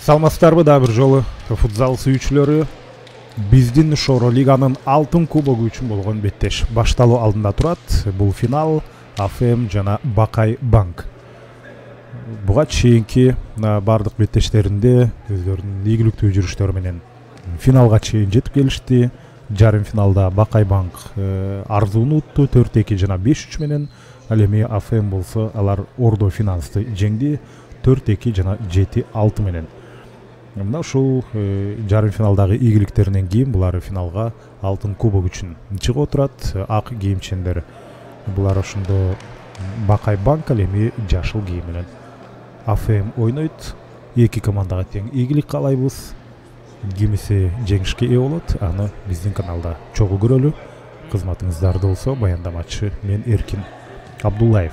Саламатсыздарбы, да бир жолу футзал сүйүүчүлөрү. Биздин Шоро лиганын алтын кубогу үчүн болгон беттеш башталуу алдында турат. Бул финал АФМ жана Бакай Банк. Буга чейинки бардык беттештеринде өздөрүнүн ийгиликтүү жүрүштөрү менен финалга чейин жетип келишти. Жарым финалда Бакай Банк арзууну утту 4-2 жана 5-3 менен. Ал эми АФМ болсо алар Ордо Финансты жеңди 4-2 жана 7-6 менен. Мына ушул жарым финалдагы ийгиликтеринен кийин булар финалга алтын кубок үчүн чыгып отурат. Ак кийимчендер булар ошондо Бакай Банк, ал эми жашыл кийим менен АФМ ойнойт. Эки командага тең ийгилик каалайбыз. Кимиси жеңишке ээ болот, аны биздин каналда чогуу көрөлү. Кызматыңыздарды болсо баяндамачы мен Эркин Абдуллаев.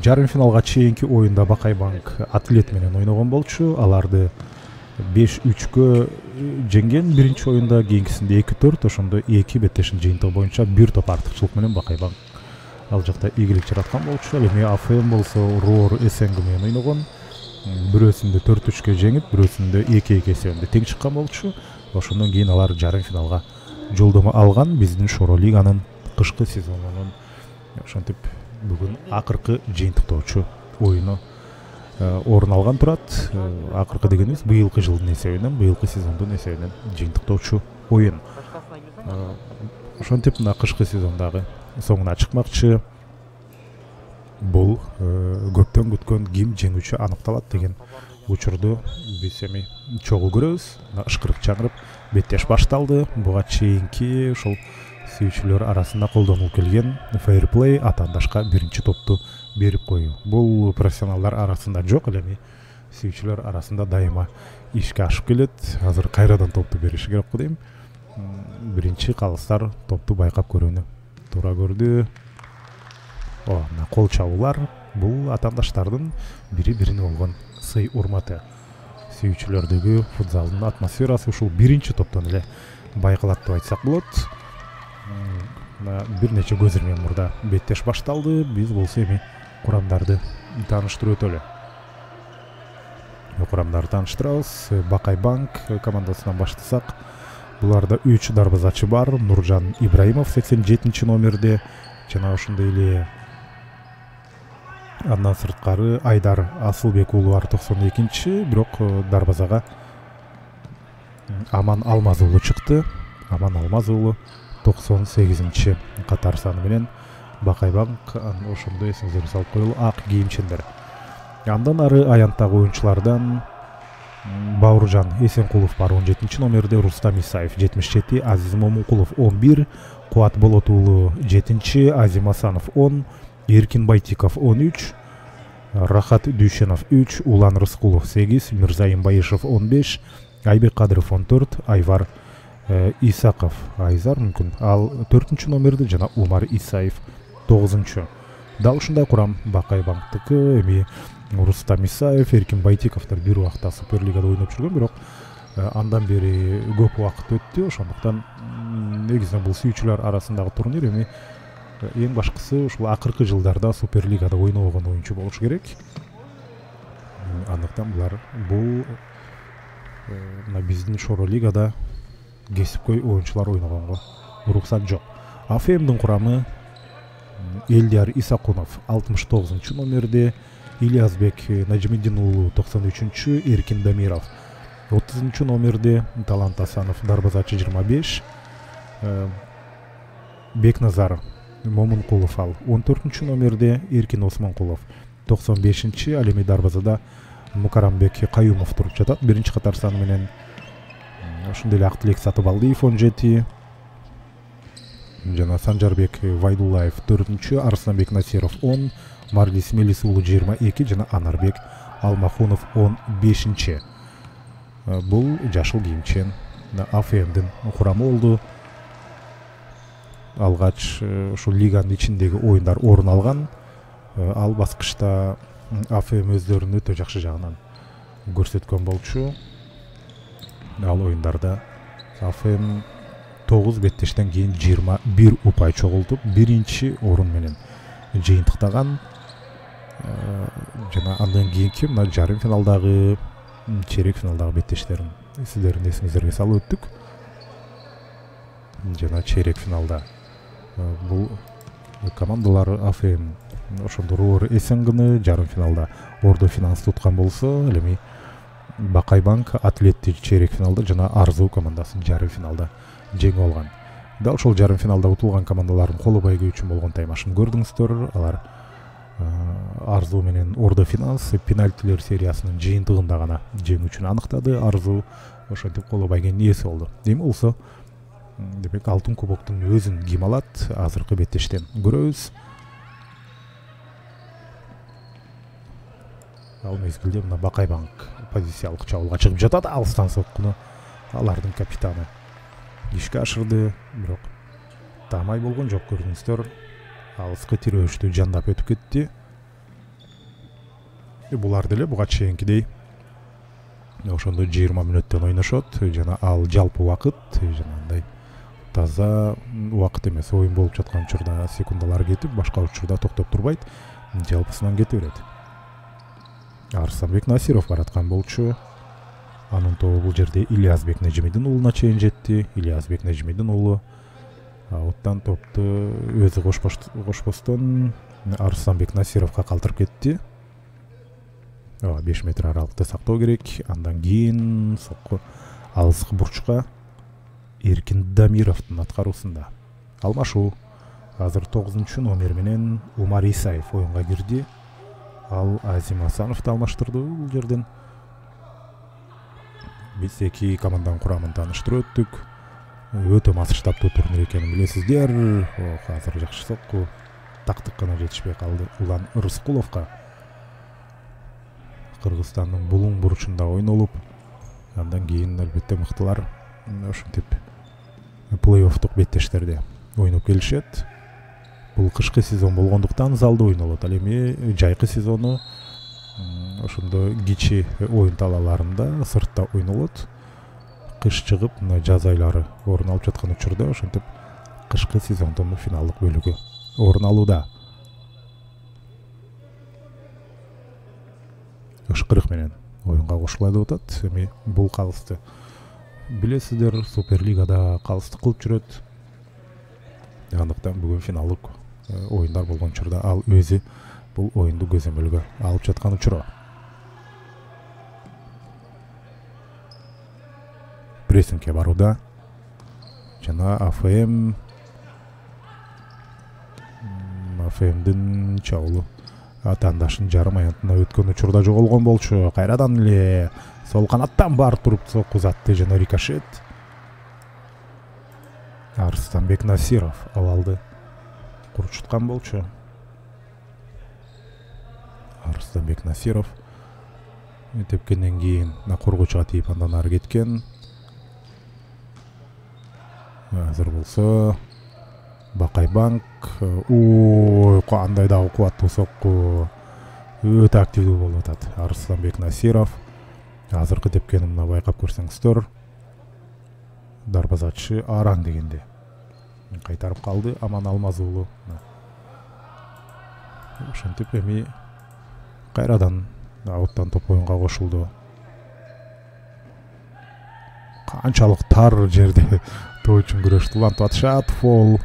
Жарым финалга чейинки оюнда Бакай Банк Атлет менен ойногон болчу. Аларды 5-3-кө жеңген биринчи оюнда, кийинкисинде 2-4, ошондо эки беттешин жыйынтыгы боюнча бир топ артыкчылык менен Бакай Банк ал жакта ийгилик жараткан болчу. Ал эми АФМ болсо Руор СНГ менен ойногон. Бирөөсүндө 4-3-кө жеңип, бирөөсүндө 2-2 эсебинде тең чыккан болчу. Ошондон кийин алар жарым финалга жолдомо алган. Биздин Шоро лиганын кышкы сезонунун ошентип бүгүн акыркы жыйынтыктоочу оюну орун алган турат. Акыркы дегенибиз быйылкы жылдын эсебинен, быйылкы сезондун эсебинен жыйынтыктоочу оюн. Ошентип мына кышкы сезондагы соңуна чыкмакчы. Бул көптөн күткөн ким жеңүүчү аныкталат деген учурду биз эми чогуу көрөбүз. Ышкырык чаңырып беттеш башталды. Буга чейинки ушул сүйүүчүлөр арасында колдонулуп келген фейрплей атаандашка биринчи топту берип коюу. Бул профессионалдар арасында жок, ал эми сүйүүчүлөр арасында дайыма ишке ашып келет. Азыр кайрадан топту бериши керек го дейм. Биринчи калыстар топту байкап көрүүнү туура көрдү. Мына кол чабуулар бул атаандаштардын бири-бирине болгон сый урматы. Сүйүүчүлөрдөгү футзалдын атмосферасы ушул биринчи топтон эле байкалат деп айтсак болот. Бир нече көзүрмөн мурда беттеш башталды. Биз болсо эми курамдарды тааныштырып өтөлү. Курамдарды тааныштырабыз. Бакай Банк командасынан баштасак, буларда 3 дарбазачы бар. Нуржан Ибраимов 87 номерде жана ошондой эле андан сырткары Айдар Асылбек уулу бар 92-чи, бирок дарбазага Аман Алмаз уулу чыкты. Аман Алмаз уулу 98-чи катар саны менен Бакай Банк ошондо эсиңизге салып коелу ак кийимчендер. Андан ары аянттагы оюнчулардан Бауыржан Эсенкулов бар 17-чи номерде, Рустам Исаев 77, Азиз Момункулов 11, Куат Болот уулу 7-чи, Азим Асанов 10, Эркин Байтиков 13, Рахат Дүйшенов 3, Улан Рыскулов 8, Мирзайым Баишев 15, Айбек Кадыров 14, Айвар Исаков Айзар мүмкүн ал 4-чү номерде жана Умар Исаев 9-чу. Дал ушундай курам Бакай Банктыкы. Эми Рустам Исаев, Эркин Байтиковдор бир убакта Суперлигада ойноп жүргөн, бирок андан бери көп убакыт өттү. Ошондуктан негизинен бул сүйүүчүлөр арасындагы турнир эми эң башкысы ушул акыркы жылдарда Суперлигада ойногон оюнчу болуш керек. Андыктан булар бул биздин Шоро лигада кесипкөй оюнчулар ойногонго уруксат жок. АФМдин курамы Элдияр Исакунов 69-чу номерде, Ильязбек Нажмиддин уулу 93-чү, Эркин Дамиров 30-чу номерде, Талант Асанов дарбазачы 25, Бекназар Момункулов ал 14-чү номерде, Эркин Осмонкулов 95-чи, ал эми дарбазада Мукарамбек Каюмов туруп жатат биринчи катар саны менен. Ошондой эле Актилек Сатыбалдиев 17, жана Санжарбек Вайдуллаев 4-чү, Арсланбек Насиров 10, Марлис Мелис уулу 22 жана Анарбек Алмахунов 15-чи. Бул жашыл кийимчен АФМдин курамы болду. Алгач ушул лиганын ичиндеги оюндар орун алган. Ал баскычта АФМ өздөрүн өтө жакшы жагынан көрсөткөн болчу. Ал оюндарда АФМ 9 беттештен кийин 21 упай чогултуп биринчи орун менен жыйынтыктаган. жана андан кийинки мына жарым финалдагы чейрек финалдагы беттештерин сиздердин эсиңиздерге салып өттүк. Жана чейрек финалда бул командалар АФМ ошондо Роор Эсенгыны жарым финалда Ордо Финанс туткан болсо, ал эми Бакай Банк Атлетти чейрек финалда жана Арзуу командасын жарым финалда жеңип алган. Дал ошол жарым финалда утулган командалардын коло байгы үчүн болгон таймашын көрдүңүздөр. Алар Арзуу менен Ордо Финанс пенальтилер сериясынын жыйынтыгында гана жеңүүчүн аныктады. Арзуу ошентип коло байгынын ээси болду. Эми болсо демек алтын кубоктун өзүн ким алат? Азыркы беттештен көрөбүз. Ал мезгилде мына Бакай Банк позициялык чабуулга чыгып жатат. Алыстан соккуну алардын капитаны ишке ашырды, бирок таамай болгон жок. Көрдүңүздөр, алыскы тирөөштү жандап өтүп кетти. Булар деле буга чейинкидей ошондо 20 мүнөттөн ойношот жана ал жалпы убакыт жанагындай таза убакыт эмес. Оюн болуп жаткан учурда секундалар кетип, башка учурда токтоп турбайт, жалпысынан кете берет. Арыстанбек Насиров бараткан болчу. Анын тобу бул жерде Ильязбек Нежимидин уулуна чейин жетти. Ильязбек Нежимидин уулу оттан топту өзү кошпостон Арыстанбек Насировго калтырып кетти. 5 метр аралыкты сактоо керек. Андан кийин сокку алыскы бурчка Эркин Дамировдун аткаруусунда алмашуу. Азыр 9-чу номер менен Умар Исаев оюнга кирди. Ал Азим Асановду алмаштырды бул жерден. Биз эки команданын курамын тааныштырып өттүк. Өтө масштабтуу турнир экенин билесиздер. Азыр жакшы сокку, тактык гана жетишпей калды Улан Рыскуловго. Кыргызстандын булуң бурчунда ойнолуп, андан кийин албетте мыктылар ошентип плей-оффтук беттештерде ойноп келишет. Бул кышкы сезон болгондуктан залда ойнолот. Ал эми жайкы сезону ошондо кичи оюн талааларында сыртта ойнолот. Кыш чыгып, жаз айлары орун алып жаткан учурда ошентип кышкы сезондун финалдык бөлүгү орун алууда. Ышкырык менен оюнга кошулат деп атат. Эми бул калысты билесиздер, Суперлигада калысты кылып жүрөт. Андыктан бүгүн финалдык оюндар болгон учурда ал өзү бул оюнду көзөмөлгө алып жаткан учуру. Прессингке барууда жана АФМдин чабуулу атаандашын жарым аянтына өткөн учурда жоголгон болчу. Кайрадан эле сол канаттан барып туруп сокку узатты жана рикошет. Арыстанбек Насиров абалды курчуткан болчу. Арыстанбек Насиров тепкенден кийин коргоочуга тийип андан ары кеткен. Азыр болсо Бакай Банк кандай дагы кубаттуу сокку, өтө активдүү болуп атат Арыстанбек Насиров. Азыркы тепкени мына байкап көрсөңүздөр, дарбазачы Араң дегенде кайтарып калды Аман Алмаз уулу. Ошентип эми кайрадан ауттан топ оюнга кошулду. Канчалык тар жерде топ үчүн күрөштү. Улантып атышат. Фол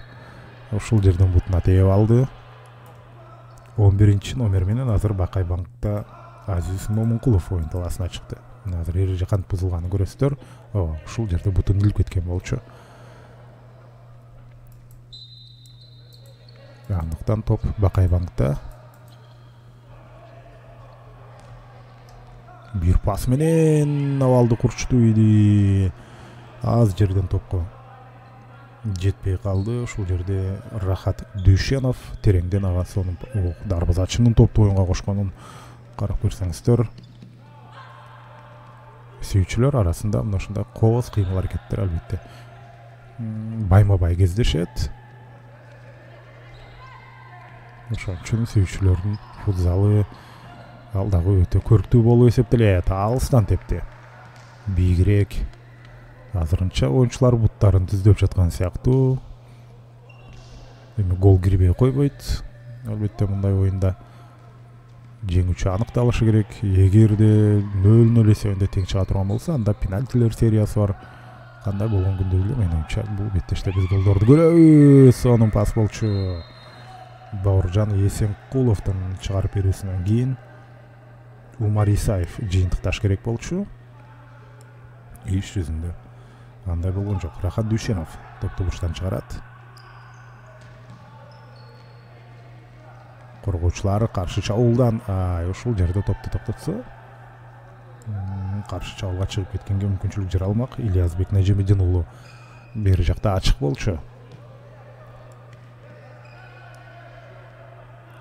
ушул жерден бутуна тээп алды. 11-чи номер менен азыр Бакай Банкта Азиз Момункулов оюн талаасына чыкты. Азыр эреже кантип бузулганын көрөсүздөр. Ушул жерде бутун илип кеткен болчу. Андыктан топ Бакай Банкта. Бир пас менен абалды курчтуу иди. Аз жерден топко жетпей калды. Ушул жерде Рахат Дүйшенов тереңден ага сонун дарбазачынын топту оюнга кошконун карап көрсөңүздөр. Сүйүүчүлөр арасында мына ушундай кооз кыймыл аракеттер албетте байма-бай кездешет. Ошон үчүн сүйүүчүлөрдүн футзалы ал дагы өтө көрктүү болуп эсептелет. Алыстан тепти. Бийигирээк. Азырынча оюнчулар буттарын түздөп жаткан сыяктуу. Эми гол кирбей койбойт. Албетте мындай оюнда жеңүүчү аныкталышы керек. Эгерде 0-0 эсебинде тең чыга турган болсо, анда пенальтилер сериясы бар. Кандай болгон күндө эле менин оюмча бул беттеште биз голдорду көрөбүз. Сонун пас болчу. Бауыржан Есенкуловдун чыгарып берүүсүнөн кийин Умар Исаев жыйынтыкташ керек болчу. Иш жүзүндө андай болгон жок. Рахат Дүйшенов топту бурчтан чыгарат. Коргоочулар каршы чабуулдан ушул жерде топту токтотсо, каршы чабуулга чыгып кеткенге мүмкүнчүлүк жара алмак. Ильязбек Нажимидин уулу бери жакта ачык болчу.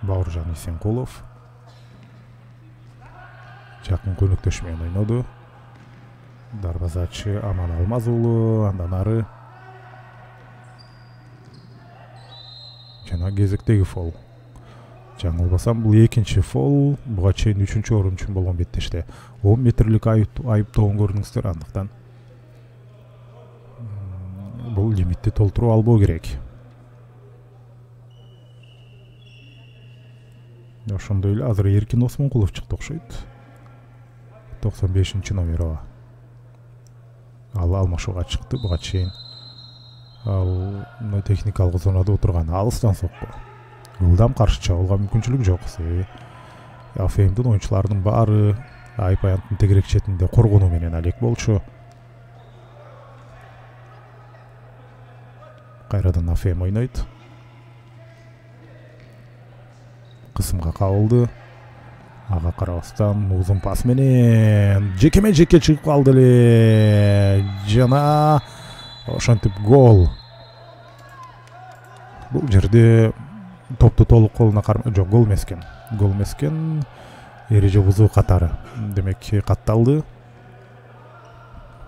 Бауыржан Есенкулов жакын көнөктөш менен ойноду. Дарбазачы Аман Алмаз уулу, андан ары жана кезектеги фол. Жаңылбасам бул экинчи фол, буга чейин 3-орун үчүн болгон беттеште 10 метрлик айыптоон көрдүңүздөр, андыктан бул лимитти толтуруп албоо керек. Ошондой эле азыр Эркин Осмонкулов чыкты окшойт. 95 номер ал алмашууга чыкты. Буга чейин ал техникалык зонада отурган, алыстан сокку. Ылдам каршы чабуулга мүмкүнчүлүк жок. АФМдин оюнчуларынын баары айып аянттын тегерек четинде коргонуу менен алек болчу. Кайрадан АФМ ойнойт. Кысымга кабылды. Ага карабастан узун пас менен жеке чыгып калды эле. Жана ошентип гол. Бул жерде топту толук колуна жок, гол эмескен. Гол эмескен, эреже бузуу катары. Демек катталды.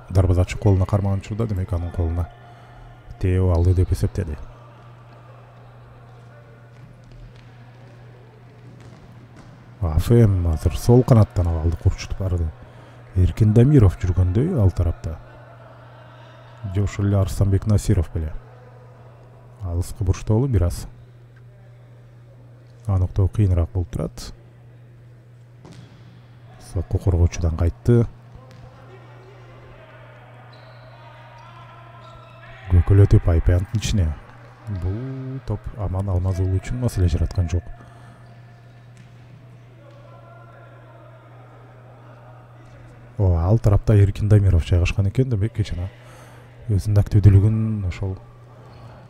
Дарбазачы колуна кармаган учурда, демек анын колуна тээп алды деп эсептеди. АФМ азыр сол канаттан абалды курчутуп барды. Эркин Дамиров жүргөндөй ал тарапта. Ошол эле Арыстанбек Насиров беле. Алыскы бурчтоолу бир аз аныктоо кыйыныраак болуп турат. Сокку коргоочудан кайтты. Көкөлөтүп айпаянттын ичине. Бул топ Аман Алмаз уулу үчүн маселе жараткан жок. Ал тарапта Эркин Дамиров жайгашкан экен, демек жана өзүнүн активдүүлүгүн ошол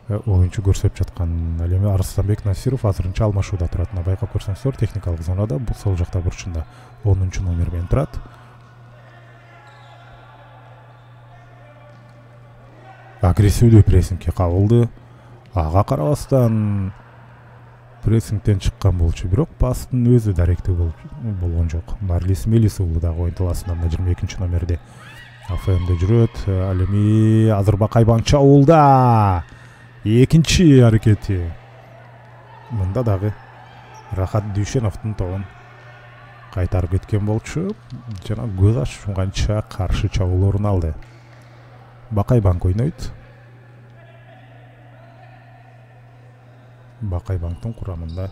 оюнчу көрсөтүп жаткан. Ал эми Арыстанбек Насиров азырынча алмашууда турат. Байкап көрсөңүздөр, техникалык зонада бул сол жакта бурчунда 10 номер менен турат. Агрессивдүү прессингке кабылды. Ага карабастан прессингден чыккан болчу, бирок пастын өзү даректүү болгон жок. Марлис Мелис уулу дагы оюн талаасында 22 номерде АФМде жүрөт. Ал эми Азырбакай Банк чабуулда экинчи аракети. Мында дагы Рахат Дүйшеновдун тобун кайтарып кеткен болчу. Жана көз ачышканча каршы чабуул орун алды. Бакай Банк ойнойт. Бакай Банктын курамында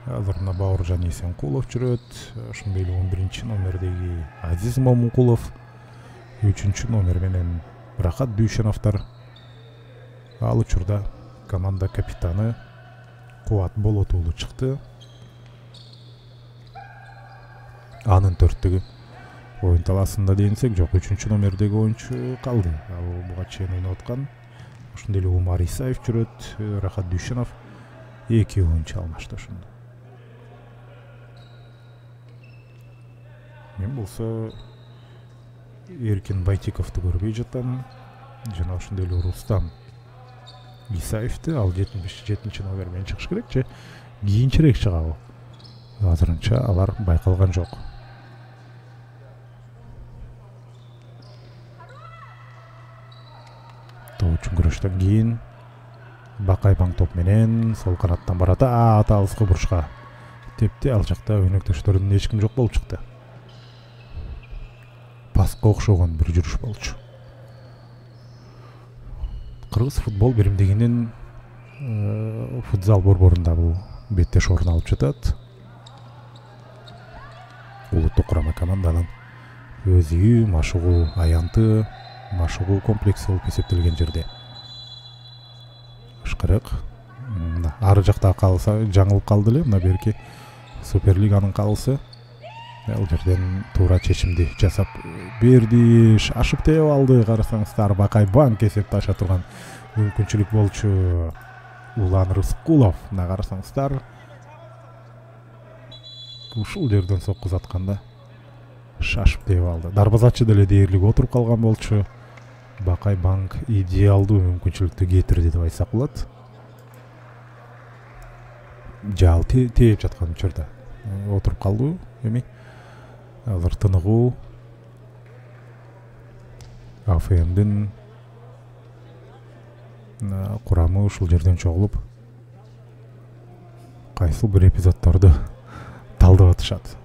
азыр мына Бауыржан Есенкулов жүрөт. Ошондой эле 11 номердеги Азиз Момункулов, 3 номер менен Рахат Дүйшеновдор. Ал учурда команда капитаны Кубат Болот уулу чыкты. Анын төрттүгү оюн талаасында дейинсек жок, 3 номердеги оюнчу калды. Ал буга чейин ойноп аткан. Ошондой эле Умар Исаев жүрөт. Рахат Дүйшенов эки оюнчу алмашты ошондо. Мен болсо Эркин Байтиковду көрбөй жатам. Жана ошондой эле Рустам Исаевди, ал 77 номер менен чыгыш керек же кийинчерээк чыгабы? Азырынча алар байкалган жок. Тоочун күрөштөн кийин Бакай Банк топ менен сол канаттан барат. Алыскы бурчка тепти. Ал жакта өнөктөштөрүнүн эч ким жок болуп чыкты. Паска окшогон бир жүрүш болчу. Кыргыз футбол биримдигинин футзал борборунда бул беттеш орун алып жатат. улуттук курама команданын өз үйү, машыгуу аянты, машыгуу комплекси болуп эсептелген жерде. Ышкырык ары жакта калса жаңылып калды эле, мына берки Суперлиганын калысы. Ал жерден туура чечимди жасап берди, шашып тээп алды. Карасаңыздар, Бакай Банк эсепти аша турган мүмкүнчүлүк болчу. Улан Рыскулов, мына карасаңыздар, ушул жерден сокку затканда шашып тээп алды. Дарбазачы деле дээрлик отуруп калган болчу. Бакай Банк идеалдуу мүмкүнчүлүктү кетирди деп айтсак болот. Жал тээп жаткан учурда отуруп калды. Эми азыр тыныгуу АФМдин курамы ушул жерден чогулуп кайсыл бир эпизоддорду талдап атышат.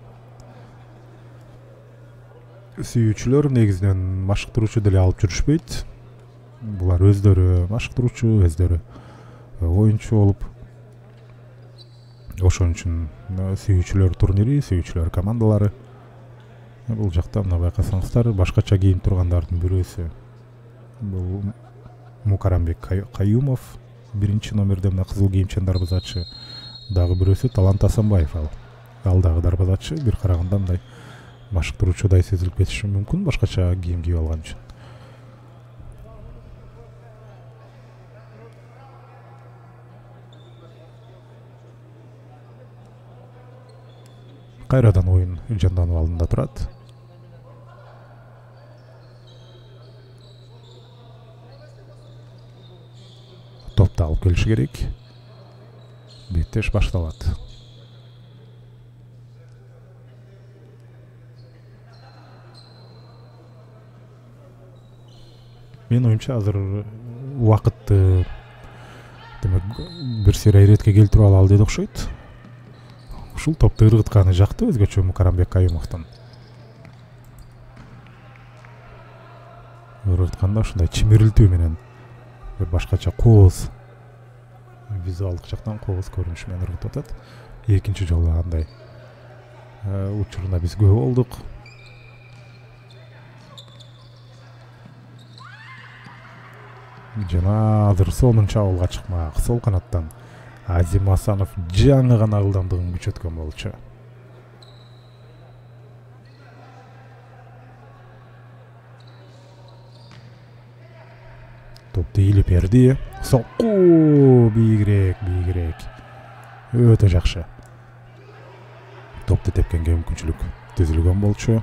Сүйүүчүлөр негизинен машыктыруучу деле алып жүрүшпөйт. Булар өздөрү машыктыруучу, өздөрү оюнчу болуп, ошон үчүн сүйүүчүлөр турнири, сүйүүчүлөр командалары. Бул жакта мына байкасаңыздар, башкача кийинип тургандардын бирөөсү бул Мукарамбек Каюмов, биринчи номерде мына кызыл кийимчен дарбазачы. Дагы бирөөсү Талант Асанбаев, ал дагы дарбазачы. Бир караганда мындай машыктыруучудай сезилип кетиши мүмкүн, башкача кийим кийип алган үчүн. Кайрадан оюн жандануу алдында турат. Топты алып келиши керек. Беттеш башталат. Мен оюнча азыр убакытты демек бир сыйра иретке келтирип алалы деди окшойт. Ушул топту ыргытканы жакты өзгөчө Мукарамбек Каюмовдун. Ыргытканда ушундай чимирилтүү менен, бир башкача кооз, визуалдык жактан кооз көрүнүш менен ыргытып атат. Экинчи жолу андай учуруна биз көп болдук. Жана азыр сонун чабуулга чыкмак. Сол канаттан Азим Асанов жаңы гана ылдамдыгын күчөткөн болчу. Топты ийилип берди. Сокку бийигирээк. Өтө жакшы. Топты тепкенге мүмкүнчүлүк түзүлгөн болчу.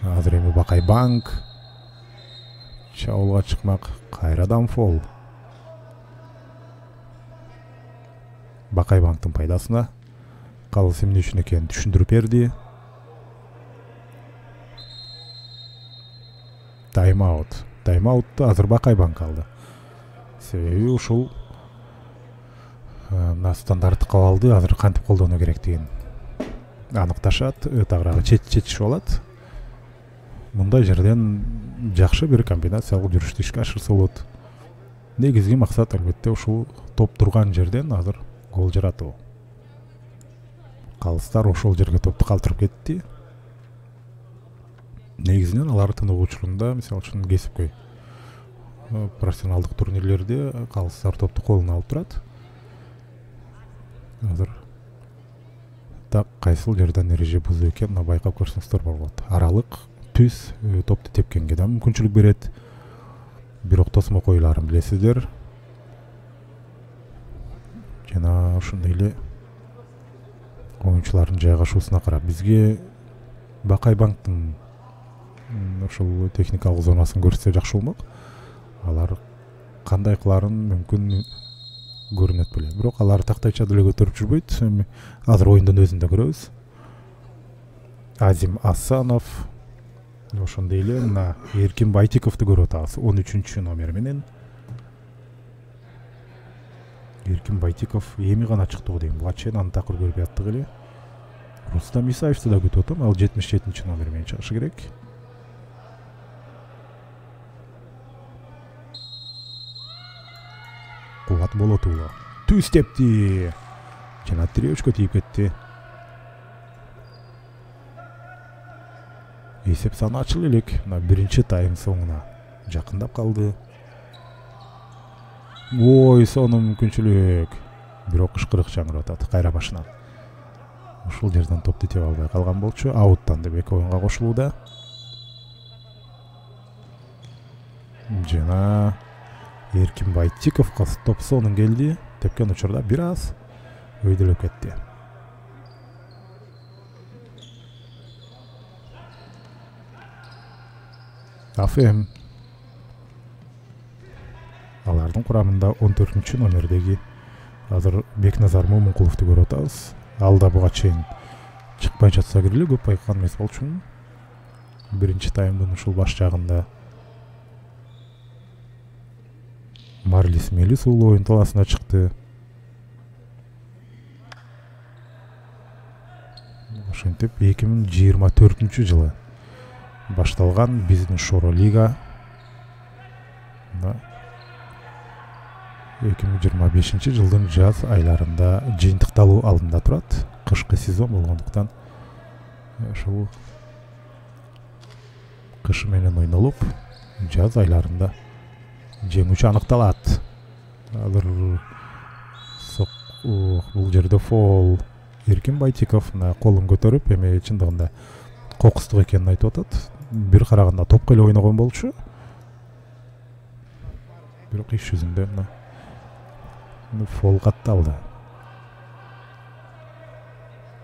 Азыр эми Бакай Банк чабуулга чыкмак. Кайрадан фол. Бакай Банктын пайдасына. Калыс эмне үчүн экенин түшүндүрүп берди. Тайм-аут. Тайм-аутты азыр Бакай Банк алды. Себеби ушул стандарттык кабалды азыр кантип колдонуу керектигин аныкташат, тагыраагы чечишип алат. Мындай жерден жакшы бир комбинациялык жүрүштү ишке ашырса болот. Негизги максат албетте ушул топ турган жерден азыр гол жаратуу. Калыстар ошол жерге топту калтырып кетти. Негизинен алар тыныгуу учурунда, мисалы үчүн кесипкөй профессионалдык турнирлерде калыстар топту колуна алып турат. Азыр так кайсыл жерден эреже бузуу экенин байкап көрсөңүздөр болот. Аралык түз топту тепкенге да мүмкүнчүлүк берет. Бирок тосмо койларын билесиздер. Жана ошондой эле оюнчулардын жайгашуусуна карап бизге Бакай Банктын ошол техникалык зонасын көрсөтсө жакшы болмок. Алар кандай кыларын мүмкүн көрүнөт беле. Бирок алар тактайча деле көтөрүп жүрбөйт. Азыр оюндун өзүндө көрөбүз. Азим Асанов, ошондой эле мына Эркин Байтиковду көрүп атабыз 13-чү номер менен. Эркин Байтиков эми гана чыкты го дейм. Буга чейин аны такыр көрүп жаттык эле. Рустам Исаевди да күтүп атам. Ал 77-чи номер менен чыгышы керек. Кубат Болотуулу түз тепти. Жана тирөөчкө тийип кетти. Есеп саны ачылып элек. Мына биринчи тайм соңуна жакындап калды. Ой, сону мүмкүнчүлүк. Бирок ышкырык жаңырап атат кайра башынан. Ушул жерден топту тебе албай калган болчу. Ауттан деп эки оюнга кошулууда. Жана Эркин Байтиковго топ сонун келди. Тепкен учурда бир аз өйдөлөп кетти. АФМ алардын курамында 14-чү номердеги азыр Бекназар Момункуловду көрүп атабыз. Ал да буга чейин чыкпай жатса кириле көп байкаган эмес болчумун. Биринчи таймдын ушул баш жагында Марлис Мелис уулу оюн талаасына чыкты. Ошентип 2024-жылы башталган биздин Шоро лига 2025-жылдын жаз айларында жыйынтыкталуу алдында турат. Кышкы сезон болгондуктан ушул кыш менен ойнолуп, жаз айларында жеңүүчү аныкталат. Азыр бул жерде фол. Эркин Байтиков колун көтөрүп, эми чындыгында кокустук экенин айтып атат. Бир караганда топко эле ойногон болчу. Бирок иш жүзүндө фол катталды.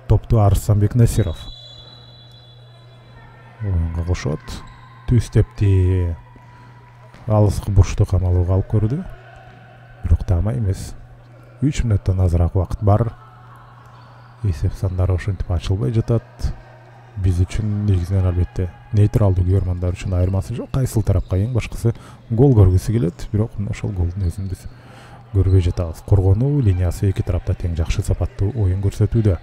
Топту Арыстанбек Насиров оюнга кошот. Түстепти алыскы бурчту камалууга алып көрдү. Бирок таамай эмес. 3 мүнөттөн азыраак убакыт бар. Есеп сандары ошентип ачылбай жатат. Биз үчүн негизинен албетте нейтралдуу көрөрмандар үчүн айырмасы жок. Кайсыл тарапка эң башкысы гол көргүсү келет. Бирок ошол голдун өзүн биз көрбөй жатабыз. Коргонуу линиясы эки тарапта тең жакшы сапаттуу оюн көрсөтүүдө.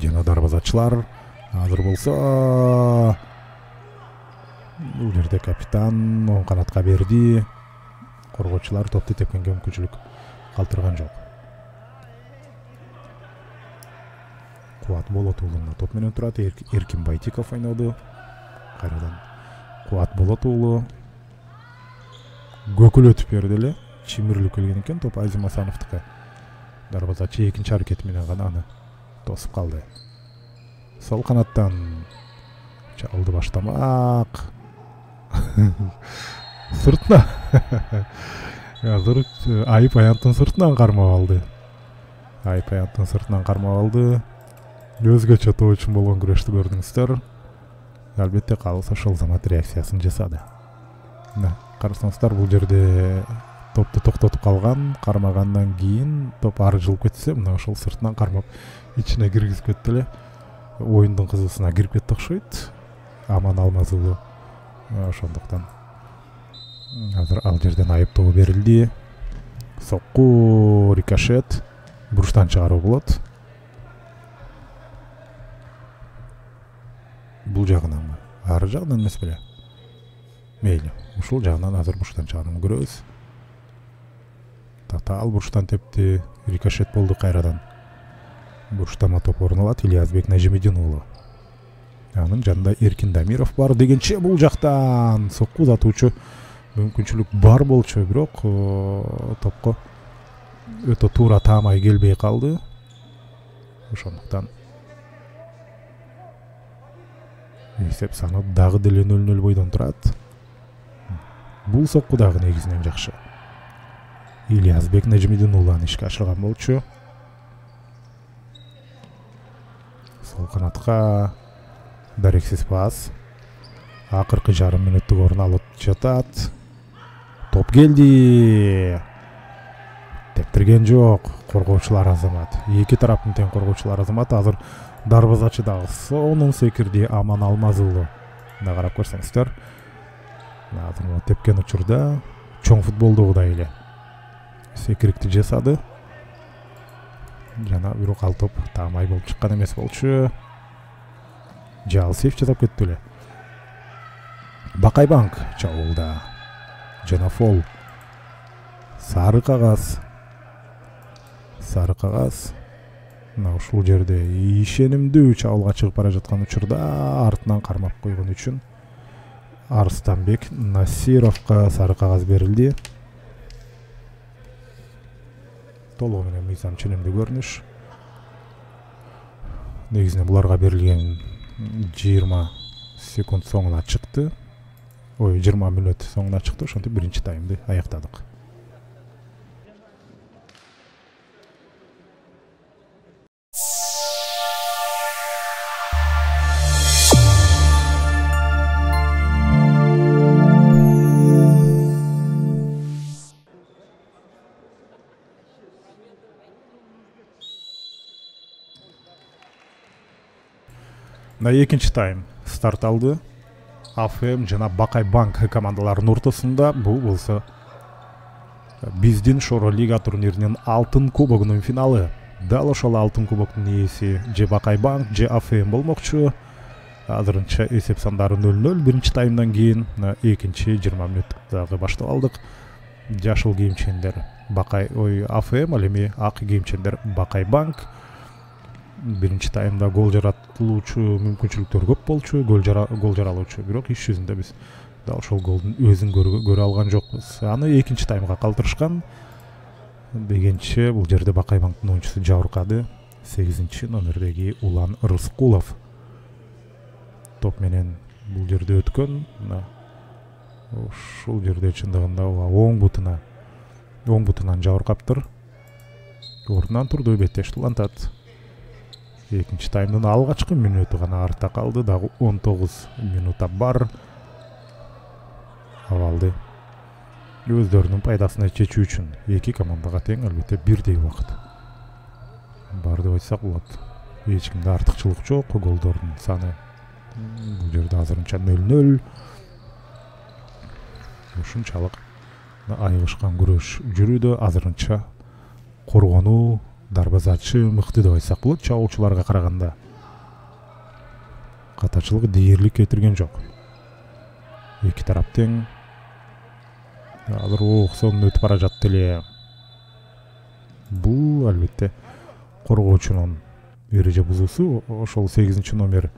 Жана дарбазачылар азыр болсо бул жерде капитан оң канатка берди. Коргоочулар топту тепкенге мүмкүнчүлүк калтырган жок. Кубат Болотуулуна топ менен турат. Эркин Байтиков ойноду. Кайрадан Кубат Болотуулу көкүлөтүп берди эле. Чимирлик келген экен, топ Азим Асановдука. Дарбазачы экинчи аракети менен гана аны тосуп калды. Сол канаттан чалды баштамак. Сыртына. Азыр Айып Аянттын сыртынан кармап алды. Айып Аянттын сыртынан кармап алды. Өзгөчө топ үчүн болгон күрөштү көрдүңүздөр. Албетте Калыс ошол замат реакциясын жасады. Карасаңыздар, бул жерде топту токтотуп калган, кармагандан кийин топ ары жылып кетсе, мына ошол сыртынан кармап ичине киргизип кетти эле. Оюндун кызыгысына кирип кетти окшойт. Аман Алмазуулу ошондуктан азыр ал жерден айыптоо берилди. Сокку, рикошет, бурчтан чыгаруу болот. Бул жагынан ары жагынан эмес беле. Мейли, ушул жагынан азыр бурчтан чыгарууну көрөбүз. Татаал бурчтан тепти, рикошет болду кайрадан. Бурчтама топ орун алат Ильязбек Нажимидин уулу. Анын жанында Эркин Дамиров бар дегенче бул жактан сокку узатуучу мүмкүнчүлүк бар болчу, бирок топко өтө туура таамай келбей калды. Ошондуктан есеп саны дагы деле 0-0 бойдон турат. Бул сокку дагы негизинен жакшы. Ильязбек Нажимидин уулу ишке ашырган болчу. Сол канатка дарексиз пас. Акыркы жарым мүнөттүк орун алып жатат. Топ келди. Тептирген жок. Коргоочулар азамат. Эки тараптын тең коргоочулар азамат. Азыр дарбазачы дагы сонун секирди Аман Алмазуулу. Мына карап көрсөңүздөр. Азыр тепкен учурда чоң футболдогудай эле секирикти жасады. Жана бирок ал топ таамай болуп чыккан эмес болчу. Жалсиев жасап кетти эле. Бакайбанк чабуулда. Жана фол. Сары кагаз. Сары кагаз. мына ушул жерде ишенимдүү чабуулга чыгып бара жаткан учурда артынан кармап койгон үчүн Арыстанбек Насировго сары кагаз берилди. Толугу менен мыйзам ченемдүү көрүнүш. Негизинен буларга берилген 20 секунд соңуна чыкты. 20 мүнөт соңуна чыкты. Ошентип биринчи таймды аяктадык. На экинчи тайм старт алды. АФМ жана Бакай Банк командаларынын ортосунда бул болсо биздин Шоро Лига турниринин алтын кубогунун финалы. Дал ошол алтын кубоктун ээси же Бакай Банк, же АФМ болмокчу. Азырынча эсеп сандары 0-0. Биринчи таймдан кийин экинчи 20 мүнөттөгү баштап алдык. Жашыл кийимчендер АФМ, ал эми ак кийимчендер Бакай Банк. Биринчи таймда гол жаратылуучу мүмкүнчүлүктөр көп болчу, гол жаралуучу, бирок иш жүзүндө биз дал ошол голдун өзүн көрө алган жокпуз. Аны экинчи таймга калтырышкан. Дегенче бул жерде Бакай Банктын оюнчусу жабыркады. 8 номердеги Улан Рыскулов топ менен бул жерде өткөн. Ушул жерде чындыгында оң бутунан жабыркаптыр. Ордунан турду, беттешти улантат. Экинчи таймдын алгачкы мүнөтү гана артта калды. Дагы 19 мүнөт бар. Абалды өздөрүнүн пайдасына чечүү үчүн эки командага тең, албетте бирдей убакыт бар деп айтсак болот. Эч кимде артыкчылык жок. Голдордун саны бул жерде азырынча 0-0. Ушунчалык айыгышкан күрөш жүрүүдө. Азырынча коргонуу дарбазачы мыкты деп айтсак болот. Чабуучуларга караганда катачылык дээрлик кетирген жок. Эки тарап тең. Азыр оксонун өтүп бара жатты эле. Бул албетте коргоочунун эреже бузуусу. Ошол 8 номер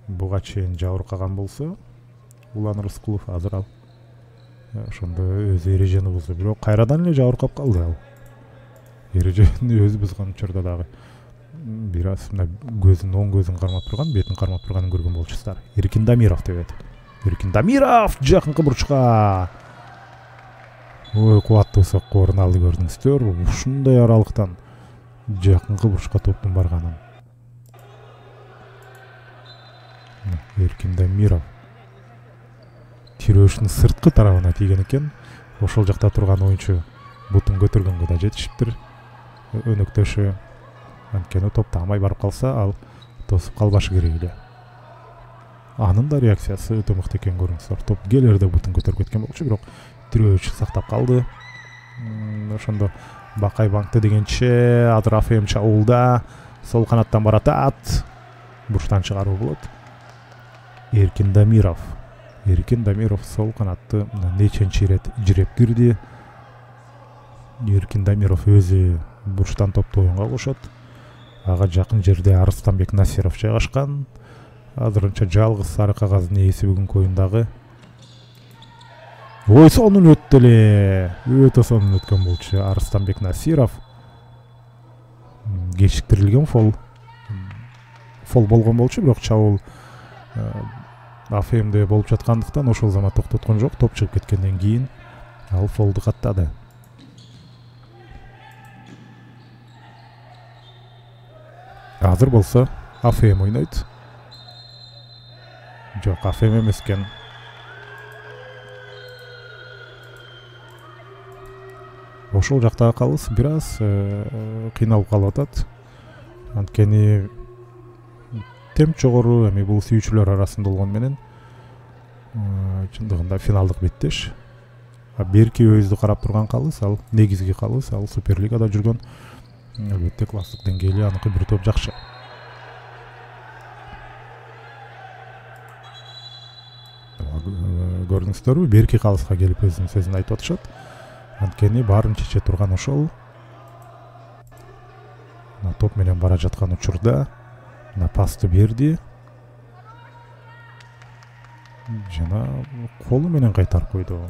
буга чейин жабыркаган болсо, Улан Рыскулов азыр ал ошондо өз эрежени бузду. Бирок кайрадан эле жабыркап калды ал. Эрежени өзү бузган учурда дагы бир аз көзүн, оң көзүн кармап турган, бетин кармап турганын көргөн болчусуздар. Эркин Дамиров деп атат. Эркин Дамиров жакынкы бурчка. Кубаттуу сокко орун алды, көрдүңүздөр. Ушундай аралыктан жакынкы бурчка топтун барганын. Эркин Дамиров тирөөшүнүн сырткы тарабына тийген экен. Ошол жакта турган оюнчу бутун көтөргөнгө да жетишиптир. Өнөктөшү анткени топ таамай барып калса, ал тосуп калбашы керек эле. Анын да реакциясы өтө мыкты экен, көрүңүздөр. Топ келерде бутун көтөрүп кеткен болчу, бирок тирөөчү сактап калды. Ошондо Бакай Банкты дегенче азыр АФМ чабуулда сол канаттан баратат. Бурчтан чыгаруу болот. Эркин Дамиров сол канатты неченчи ирет жиреп кирди. Эркин Дамиров өзү бурчтан топту оюнга кошот. Ага жакын жерде Арыстанбек Насиров жайгашкан. Азырынча жалгыз сары кагаздын ээси бүгүнкү оюндагы. Сонун өттү эле. Өтө сонун өткөн болчу Арыстанбек Насиров. Кечиктирилген фол болгон болчу, бирок чабуул АФМде болуп жаткандыктан ошол замат токтоткон жок. Топ чыгып кеткенден кийин ал фолду каттады. Азыр болсо АФМ ойнойт. Жок, АФМ эмес экен. Ошол жактагы калыс бир аз кыйналып калып атат. Анткени темп жогору, эми бул сүйүүчүлөр арасында болгон менен чындыгында финалдык беттеш. Берки өзү карап турган калыс, ал негизги калыс, ал Суперлигада жүргөн. Албетте класстык деңгээли аныкы бир топ жакшы. Көрдүңүздөрбү, берки калыска келип өзүнүн сөзүн айтып атышат. Анткени баарын чече турган ошол. топ менен бара жаткан учурда мына пасты берди жана колу менен кайтарып койду.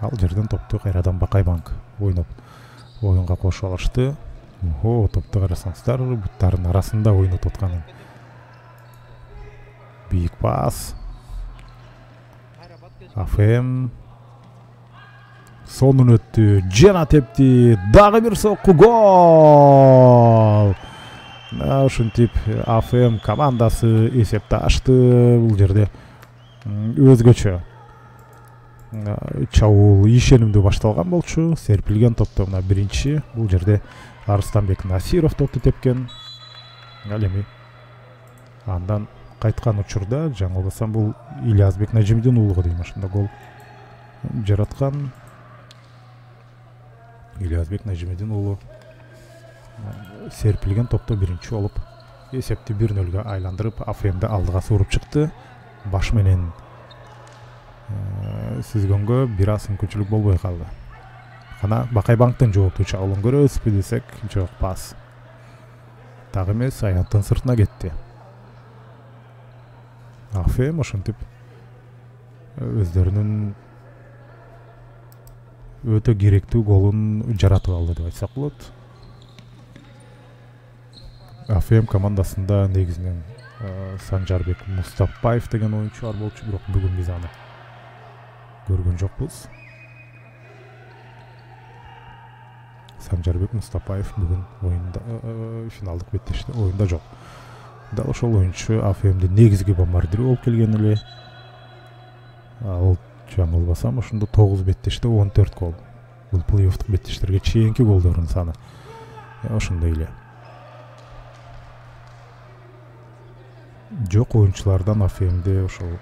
Ал жерден топту кайрадан Бакайбанк оюнга кошуп алышты. Топту карасаңыздар, буттардын арасында ойнотуп атканын. Бийик пас. АФМ сонун өттү, жана тепти, дагы бир сокку, гол! Ушинтип АФМ командасы эсепти ачты. Бул жерде өзгөчө чабуул ишенимдүү башталган болчу. Серпилген топту мына биринчи, бул жерде Арыстанбек Насиров топту тепкен. Ал эми андан кайткан учурда жаңылбасам бул Ильязбек Нажимдин уулу дейм, ошондо гол жараткан. Ильязбек Нажимдин уулу серпилген топту биринчи болуп эсепти 1-0 айландырып АФМди алдыга суруп чыкты. Баш менен сүзгөнгө бир аз мүмкүнчүлүк болбой калды. Кана Бакайбанктын жооптуу чабуулун көрөбүзбү десек, жок, пас. Так эмес, аянттын сыртына кетти. АФМ ошентип өздөрүнүн өтө керектүү голун жаратып алды деп айтсак болот. АФМ командасында негизинен Санжарбек Мустапаев деген оюнчу бар болчу, бирок бүгүн биз аны көргөн жокпуз. Санжарбек Мустапаев бүгүн оюнда финалдык беттеште оюнда жок. Дал ошол оюнчу АФМдин негизги бомбардирі болуп келген эле. Ал жаңылбасам ошондо 9 беттеште 14 гол. Бул плей-оффтук беттештерге чейинки голдордун саны. Ошондой эле. Жок оюнчулардан АФМде ошол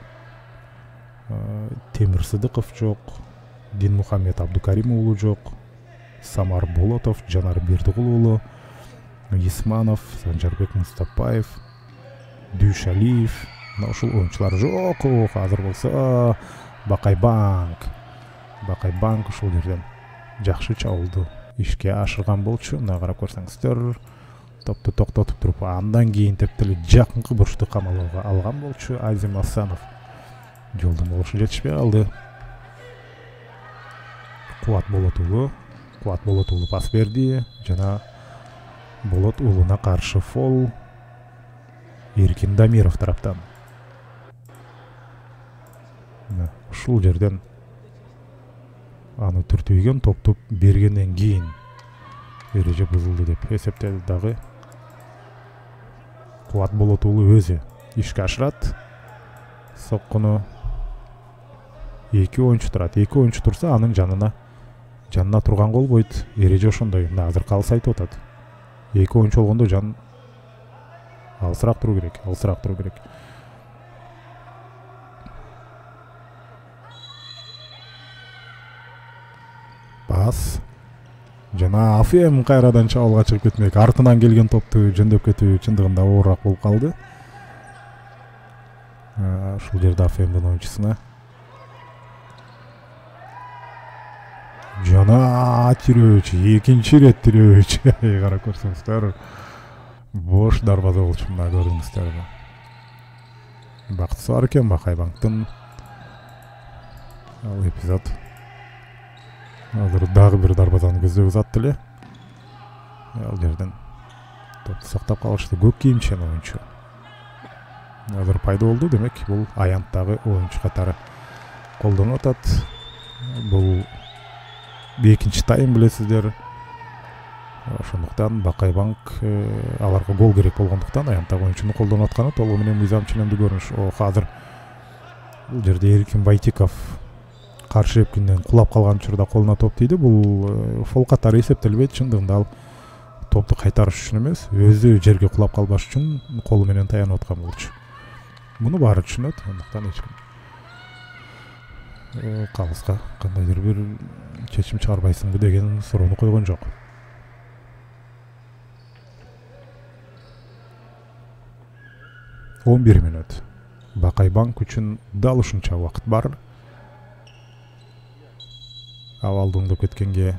Темир Сыдыков жок, Динмухамед Абдукарим уулу жок, Самар Болотов, Жанар Бердигул уулу, Исманов, Санжарбек Мустапаев, Дүйшалиев, ошол оюнчулар жок. Азыр болсо Бакайбанк ошол жерден жакшы чабуулду ишке ашырган болчу. Мына карап көрсөңүздөр, топту токтотуп туруп, андан кийин тептеле жакынкы бурчту камалууга алган болчу Азим Асанов. Жолдон болушу жетишпей калды. Кубат Болот уулу пас берди жана Болот уулуна каршы фол Эркин Дамиров тараптан. Ушул жерден аны түртүүгөн топту бергенден кийин эреже бузулду деп эсептеди дагы. Кубат Болот уулу өзү ишке ашырат. Соккуну 2 оюнчу турат. 2 оюнчу турса анын жанына турган гол бойт. Эреже ошондой. Мына азыр калыс айтып атат. 2 оюнчу болгондо жан алысыраак туруу керек. Пас. Жана АФМ кайрадан чабуулга чыгып кетмек. Артынан келген топту жөндөп кетүү чындыгында оорураак болуп калды. Ушул жерде АФМдин оюнчусуна жана тирөөчү, экинчи ирет тирөөчү. Карап көрсөңүздөр, бош дарбаза болчу, мына көрдүңүздөр. Бактысы бар экен Бакайбанктын. Ал эпизод. Азыр дагы бир дарбазаны көздөбүз атты эле. Ал жерден топту сактап калышты. Көк кийимчен оюнчу. Азыр пайда болду, демек бул аянттагы оюнчу катары колдонуп атат. Бул экинчи тайм билесиздер. Ошондуктан Бакайбанк аларга гол керек болгондуктан аянттагы оюнчуну колдонуп атканы толугу менен мыйзам ченемдүү көрүнүш. Азыр бул жерде Эркин Байтиков каршы эпкинден кулап калган учурда колуна топ тийди. Бул фол катары эсептелбейт. Чындыгында ал топту кайтарыш үчүн эмес, өзү жерге кулап калбаш үчүн колу менен таянып аткан болчу. Муну баары түшүнөт. Андыктан эч ким калыска кандайдыр бир чечим чыгарбайсыңбы деген суроону койгон жок. Он 11 мүнөт. Бакайбанк үчүн дал ушунча убакыт бар. Абалды оңдоп кеткенге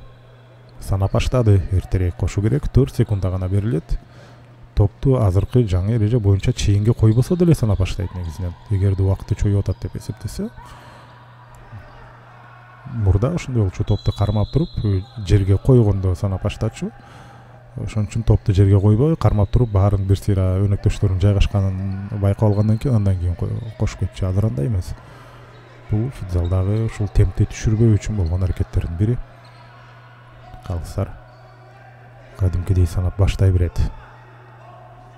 санап баштады. Эртерээк кошу керек. 4 секунда гана берилет. Топту азыркы жаңы эреже боюнча чейинге койбосо деле санап баштайт негизинен. Эгерде убакыты чоюп атат деп эсептесе. Мурда ошондой болчу, топту кармап туруп жерге койгондо санап баштачу. Ошон үчүн топту жерге койбой, кармап туруп баарын бир сыйра өнөктөштөрүнүн жайгашканын байкап алгандан кийин андан кийин кошуп кетчү. Азыр андай эмес. Бул футзалдагы ушул темпти түшүрбөө үчүн болгон аракеттердин бири. Калыстар кадимкидей санап баштай берет.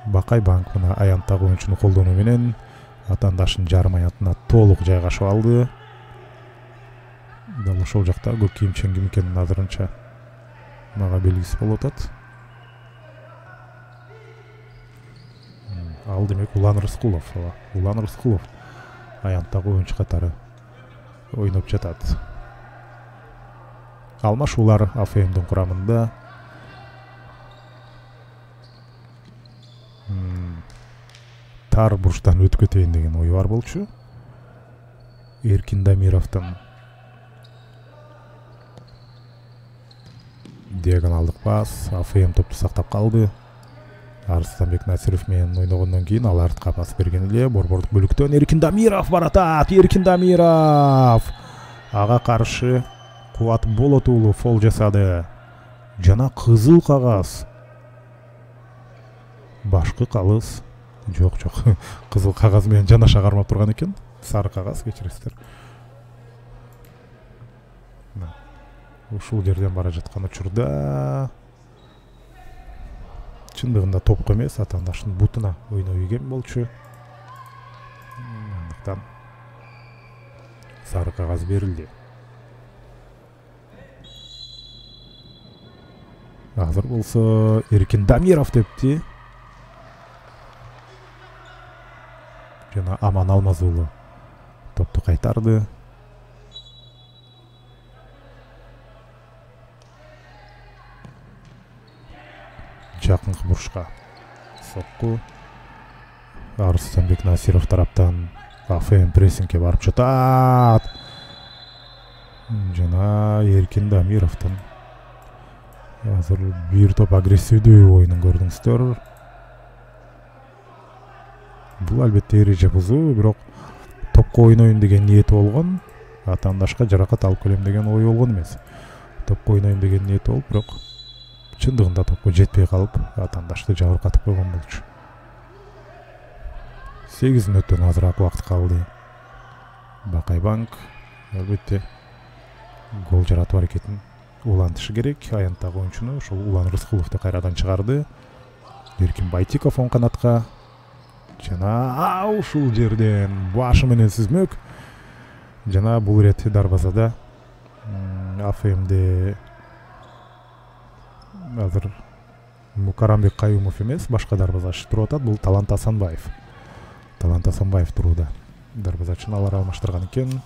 Бакай Банк мына аянттагы оюнчуну колдонуу менен атаандашынын жарым аянтына толук жайгашып алды. Дал ошол жакта көк кийимчен ким экенин азырынча мага белгисиз болуп атат. Ал демек Улан Рыскулов. Улан Рыскулов аянттагы оюнчу катары ойноп жатат. Алмашуулар АФМдин курамында. Тар бурчтан өтүп кетейин деген ой бар болчу. Эркин Дамировдун диагоналдык пас, АФМ топту сактап калды. Арыстанбек Насиров менен ойногондон кийин ал артка пас берген эле. Борбордук бөлүктөн Эркин Дамиров баратат. Эркин Дамиров ага каршы Кубат Болот уулу фол жасады. Жана кызыл кагаз. Башкы калыс. Жок. Кызыл кагаз менен жанаша кармап турган экен. Сары кагаз, кечиресиздер. Ушул жерден бара жаткан учурда чындыгында топко эмес, атаандашынын бутуна ойноп ийген болчу. Андыктан сары кагаз берилди. Азыр болсо Эркин Дамиров депти. Жана Аман Алмаз уулу топту кайтарды. Жакынкы бурушка сокку. Арыстанбек Насиров тараптан АФМ прессингке барып жатат. Жана Эркин Дамировдун азыр бир топ агрессивдүү оюнун көрдүңүздөр. Бул албетте эреже бузуу, бирок топко ойнойм деген ниети болгон, атаандашка жаракат алып келем деген ой болгон эмес. Топко ойнойм деген ниети болуп, бирок чындыгында топко жетпей калып, атаандашты жабыркатып койгон болчу. 8 мүнөттөн азыраак убакыт калды. Бакай Банк албетте гол жаратуу аракетин улантышы керек. Аянттагы оюнчуну ошол Улан Рыскуловду кайрадан чыгарды. Эркин Байтиков оң канатка. Жана ушул жерден башы менен сүзмөк. Жана бул рет дарбазада АФМде азыр Мукарамбек Каюмов эмес, башка дарбазашы туруп атат. Бул Талант Асанбаев. Талант Асанбаев турууда. Дарбазачыны алар алмаштырган экен.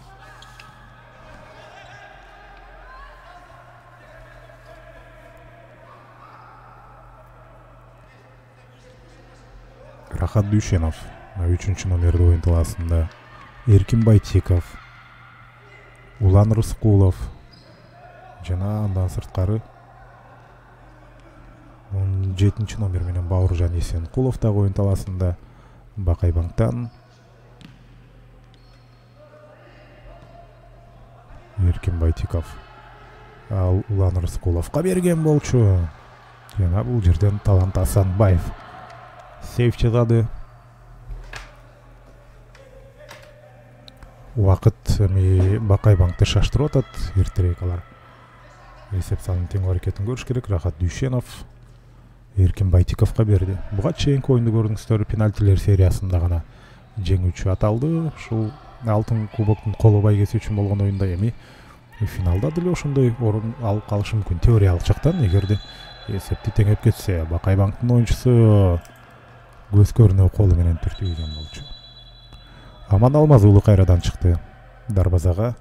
Рахат Дүйшенов 3-чү номерде оюн талаасында. Эркин Байтиков, Улан Рыскулов жана андан сырткары 17-чи номер менен Бауыржан Эсенкулов дагы оюн талаасында. Бакай Банктан Эркин Байтиков ал Улан Рыскуловго берген болчу. Жана бул жерден Талант Асанбаев сейф чыгады. Убакыт Бакай Банкты шаштырып атат. Эртерээк алар эсеп санын тең аракетин көрүш керек. Рахат Дүйшенов Эркин Байтиковго берди. Буга чейинки оюнду көрдүңүздөр, пенальтилер сериясында гана жеңүүчү аталды. Ушул алтын кубоктун колу байгеси үчүн болгон оюнда эми финалда деле ошондой орун алып калышы мүмкүн. Теориялык жактан эгерде эсепти теңеп кетсе, Бакай Банктын оюнчусу көз көрүнө колу менен түртүүгөн болчу. Аман Алмаз уулу кайрадан чыкты дарбазага.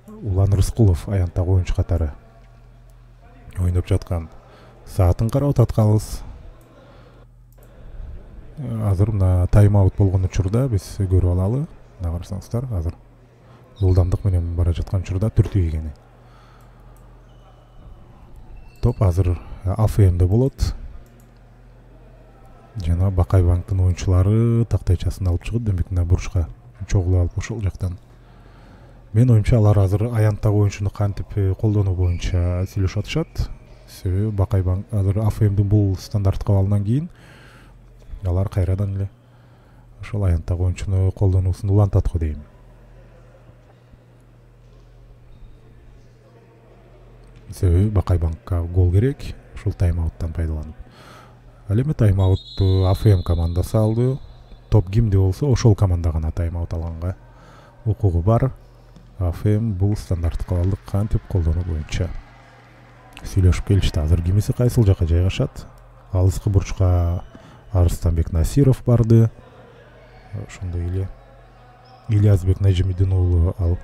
Улан Рыскулов аянттагы оюнчу катары ойноп жаткан. Саатын карап атканбыз. Азыр мына тайм-аут болгон учурда биз көрүп алалы. Мына карасаңыздар, азыр ылдамдык менен бара жаткан учурда түртүү ийгени. Топ азыр АФМде болот. Жана Бакай банктын оюнчулары тактайчасын алып чыгып, демек мына бурчка чогулуп алып ошол жактан. Мен оюмча алар азыр аянттагы оюнчуну кантип колдонуу боюнча сүйлөшүп атышат. Себеби Бакай банк азыр АФМдин бул стандартка алындан кийин алар кайрадан эле ошол аянттагы оюнчуну колдонуусун улантат го дейм. Себеби Бакай банкка гол керек, ушул тайм-ауттан пайдаланып. Ал эми тайм-аутту АФМ командасы алды. Топ кимде болсо ошол команда гана тайм-аут алганга укугу бар. АФМ бул стандарттык кабалдык кантип колдонуу боюнча сүйлөшүп келишти. Азыр кимиси кайсыл жакка жайгашат? Алыскы бурчка Арыстанбек Насиров барды. Ошондой эле Ильязбек Нажимидин уулу ал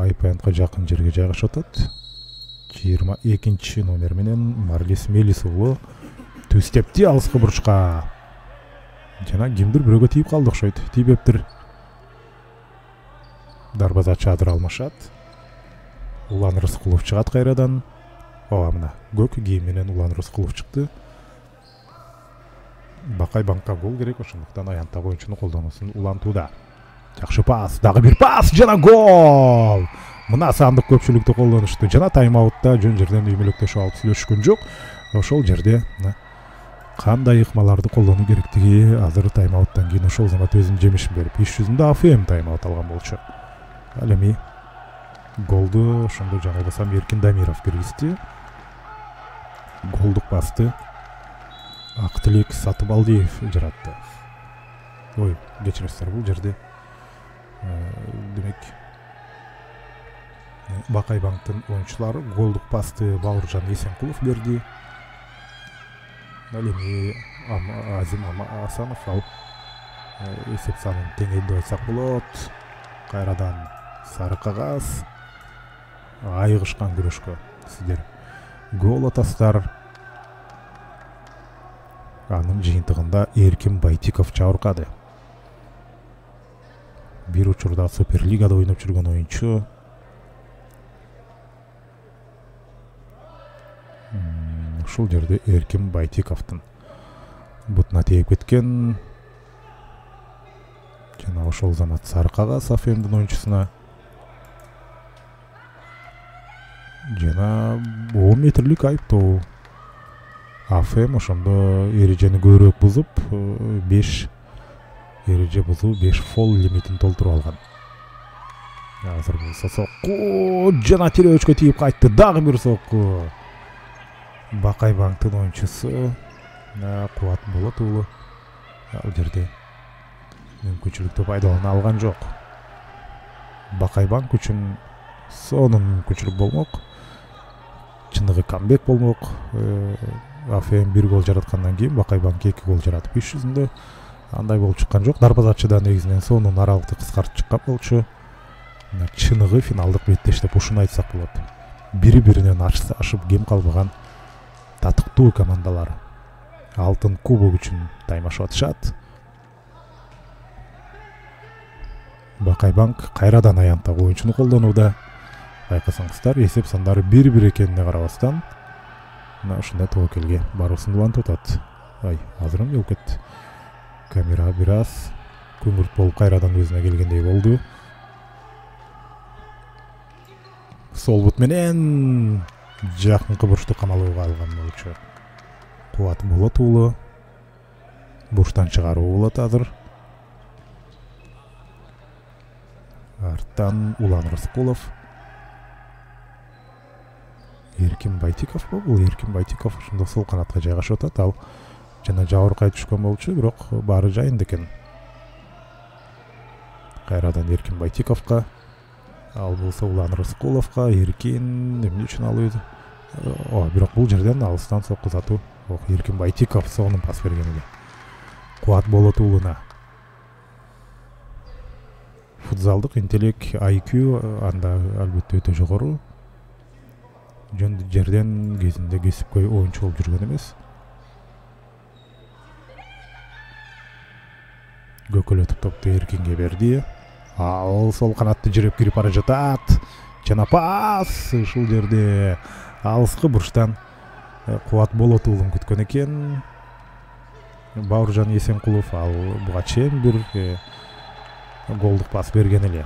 айпантка жакын жерге жайгашып атат. 22 номер менен Марлис Мелис уулу түстепти алыскы бурчка. Жана кимдир бирөөгө тийип калды окшойт. Тийбептир. Дарбазачы Адыр алмашат. Улан Рыскулов чыгат кайрадан. Ооба мына көк кийим менен Улан Рыскулов чыкты. Бакай банкка гол керек, ошондуктан аянттагы оюнчуну колдонуусун улантууда. Жакшы пас, дагы бир пас, жана гол! Мына сандык көпчүлүктү колдонушту. Жана тайм-аутта жөн жерден үймөлөктөшүп алып сүйлөшкөн жок. Ошол жерде кандай ыкмаларды колдонуу керектиги азыр тайм-ауттан кийин ошол замат өзүнүн жемишин берип, иш жүзүндө АФМ тайм-аут алган болчу. Ал эми голду ошондо жана болбосам Эркин Дамиров киргизди. Голдук пасты Актилек Сатыбалдиев жаратты. Ой, кечиресиздер, бул жерде демек Бакай банктын оюнчулары голдук пасты Бауыржан Эсенкулов берди. Ал эми Азим Асанов ал эсеп санын теңейди деп айтсак болот. Кайрадан сары кагаз. Айыгышкан күрөшкө сиздер гол атасыздар. Анын жыйынтыгында Эркин Байтиков жабыркады. Бир учурда Суперлигада ойноп жүргөн оюнчу. Ушул жерде Эркин Байтиковдун бутуна тийип кеткен. Жана ошол замат сары кагаз АФМдин оюнчусуна. Жана 10 метрлик айыптоо. АФМ ошондо эрежени көбүрөөк бузуп, 5 эреже бузуу, 5 фол лимитин толтуруп алган. Азыр болсо сокку жана тирөөчкө тийип кайтты. Дагы бир сокку. Бакай банктын оюнчусу Кубат Болот уулу ал жерде мүмкүнчүлүктү пайдалана алган жок. Бакай банк үчүн сонун мүмкүнчүлүк болмок. Чыныгы камбек болмок. АФМ 1 гол жараткандан кийин Бакай банк 2 гол жаратып иш жүзүндө андай болуп чыккан жок. Дарбазачыдан негизинен сонун аралыкты кыскартып чыккан болчу. Чыныгы финалдык беттештеп ушуну айтсак болот. Бири-биринен ашып кем калбаган татыктуу командалар алтын кубок үчүн таймашып атышат. Бакай банк кайрадан аянттагы оюнчуну колдонууда. Байкасаңыздар, эсеп сандары 1-1 экенине карабастан мына ушундай тобокелге баруусун улантып атат. Азырын келип кетти. Камера бир аз күңүрт болуп кайрадан өзүнө келгендей болду. Сол бут менен жакынкы бурчту камалууга алган болчу. Кубат Болот уулу бурчтан чыгаруу болот азыр. Арттан Улан Рыскулов. Эркин Байтиков бул Эркин Байтиков ошондо сол канатка жайгашып атат. Ал жана жабыркай түшкөн болчу, бирок баары жайында экен. Кайрадан Эркин Байтиковго. Ал болсо Улан Рыскуловго, Эркин эмне үчүн алып бирок бул жерден алыстан соккузатуу. Эркин Байтиков сонун пас берген эле. Кубат Болот уулуна. Футзалдык интеллект IQ анда албетте өтө жогору. Жөн жерден кезинде кесипкөй оюнчу болуп жүргөн эмес. Көкөлөтүп топту Эркинге берди. Ал сол канатты жиреп кирип бара жатат. Жана пас ушул жерде алыскы бурчтан Кубат Болот уулун күткөн экен. Бауыржан Есенкулов ал буга чейин бир голдук пас берген эле.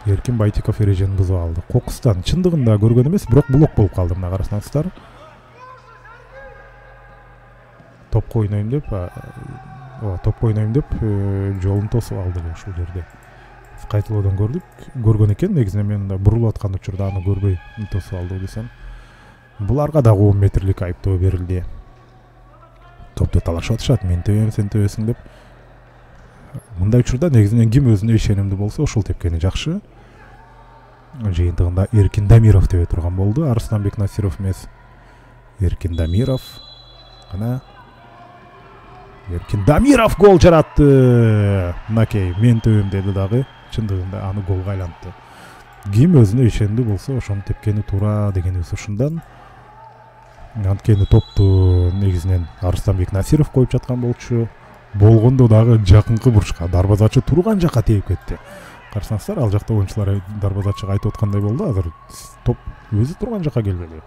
Эркин Байтиков эрежени бузуп алды. Кокустан чындыгында көргөн эмес, бирок блок болуп калды. Мына карасаңыздар. Топко ойнойм деп, жолун тосуп алды ушул жерде. Кайталоодан көргөн экен, негизинен мен бурулуп аткан учурда аны көрбөй тосуп алды десем. Буларга дагы 10 метрлик айыптоо берилди. Топто талашып атышат, мен төбөм, сен төбөсүң деп. Мындай учурда негизинен ким өзүнө ишенимдүү болсо, ошол тепкени жакшы. Жыйынтыгында Эркин Дамиров тебе турган болду, Арыстанбек Насиров эмес. Эркин Дамиров. Кана Эркин Дамиров гол жаратты. Мынакей, мен төбөм деди дагы, чындыгында аны голго айлантты. Ким өзүнө ишенимдүү болсо, ошону тепкени туура дегенибиз ушундан. Анткени топту негизинен Арыстанбек Насиров коюп жаткан болчу. Болгондо дагы жакынкы бурчка дарбазачы турган жакка тийип кетти. Карасаңыздар, ал жакта оюнчулар дарбазачыга айтып аткандай болду. Азыр топ өзү турган жакка келбеди.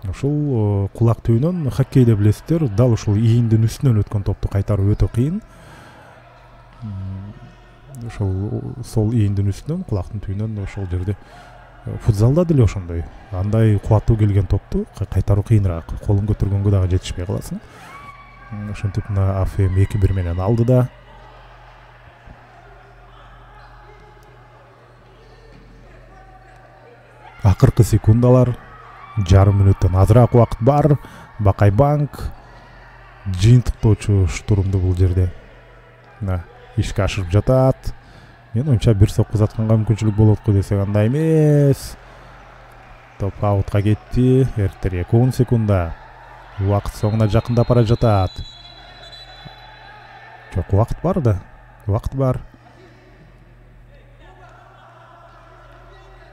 Ушул кулак түбүнөн хоккейде билесиздер, дал ушул ийиндин үстүнөн өткөн топту кайтаруу өтө кыйын. Ошол сол ийиндин үстүнөн, кулактын түбүнөн ошол жерде футзалда деле ошондой. Андай кубаттуу келген топту кайтаруу кыйыныраак. Колун көтөргөнгө дагы жетишпей каласың. Ошентип мына АФМ 2-1 менен алды да. Акыркы секундалар, жарым мүнөттөн азыраак убакыт бар. Бакай Банк жыйынтыктоочу штурмду бул жерде. Мына ишке ашырып жатат. Мен оюнча бир сокку затканга мүмкүнчүлүк болот го десек андай эмес. Топ аутка кетти. Эртерээк 10 секунда. Убакыт соңуна жакындап бара жатат. Жок, убакыт бар да. Убакыт бар.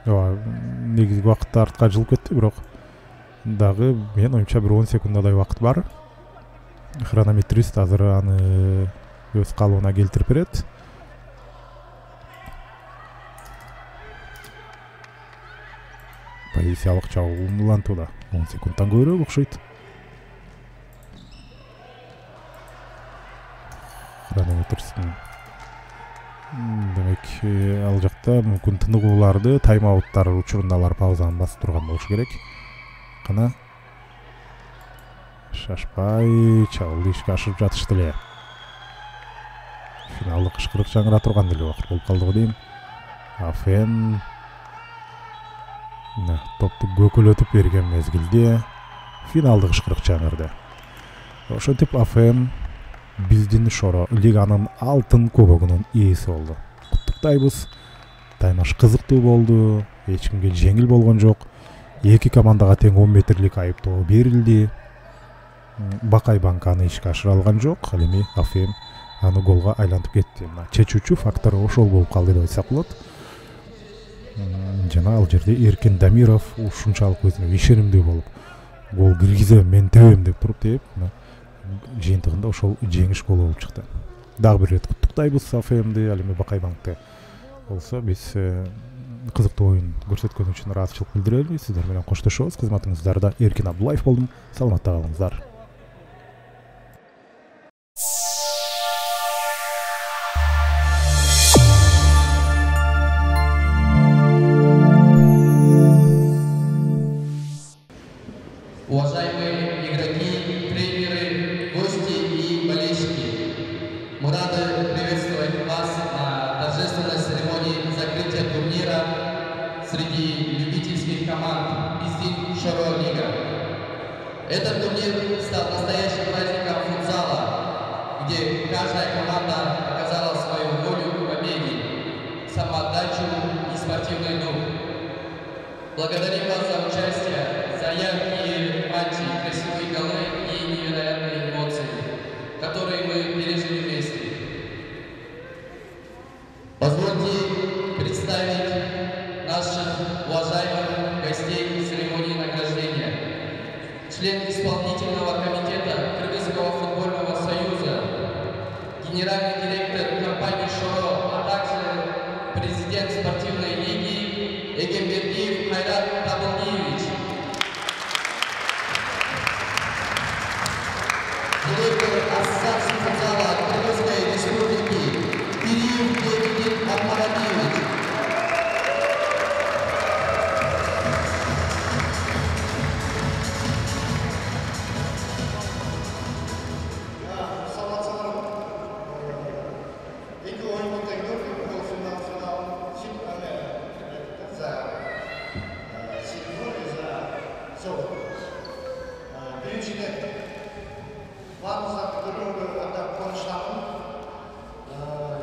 Негизги убакытта артка жылып кетти, бирок дагы мен оюнча бир 10 секундадай убакыт бар. Хронометрист азыр аны өз калыбына келтирип берет. Позициялык чабуу умулантууда 10 секундтан көбүрөөк окшойт. Хронометристин демек ал жакта мүмкүн тыныгууларды, тайм-ауттар учурунда алар паузаны басып турган болушу керек. Кана шашпай чабуулду ишке ашырып жатышты эле. Финалдык кышкырык жаңыра турган деле убакыт болуп калды го дейм. АФМ топту көкөлөтүп берген мезгилде финалдык кышкырык жаңырды. Ошентип АФМ биздин Шоро лиганын алтын кубогунун ээси болду. Куттуктайбыз. Таймаш кызыктуу болду. Эч кимге жеңил болгон жок. Эки командага тең 10 метрлик айыптоо берилди. Бакай Банк аны ишке ашыра алган жок. Ал эми АФМ аны голго айлантып кетти. Чечүүчү фактор ошол болуп калды деп айтсак болот. Жана ал жерде Эркин Дамиров ушунчалык өзүнө ишенимдүү болуп, гол киргизем, мен тебем деп туруп тээп, жыйынтыгында ошол жеңиш голу болуп чыкты. Дагы бир рет куттуктайбыз АФМди, ал эми Бакай Банкты болсо биз кызыктуу оюн көрсөткөн үчүн ыраазычылык билдирели. Сиздер менен коштошобуз. Кызматыңыздарда Эркин Абдуллаев болдум. Саламатта калыңыздар. Уважаемые игроки, тренеры, гости и болельщики, мы рады приветствовать вас на торжественной церемонии закрытия турнира среди любительских команд Биздин Шоро Лига. Этот турнир стал настоящим праздником футзала, где каждая команда показала свою волю к победе, самоотдачу и спортивный дух. Благодарим вас за участие, за яркие матчи, красивые голы и невероятные эмоции, которые мы пережили вместе. Позвольте представить наших уважаемых гостей церемонии награждения. Член исполнительного комитета Кыргызского футбольного союза, генеральный директор компании «Шоро», а также президент спортивной лиги Эгембердиев Хайрат Табылдиевич. барлық көргенге ата қуаныштамын.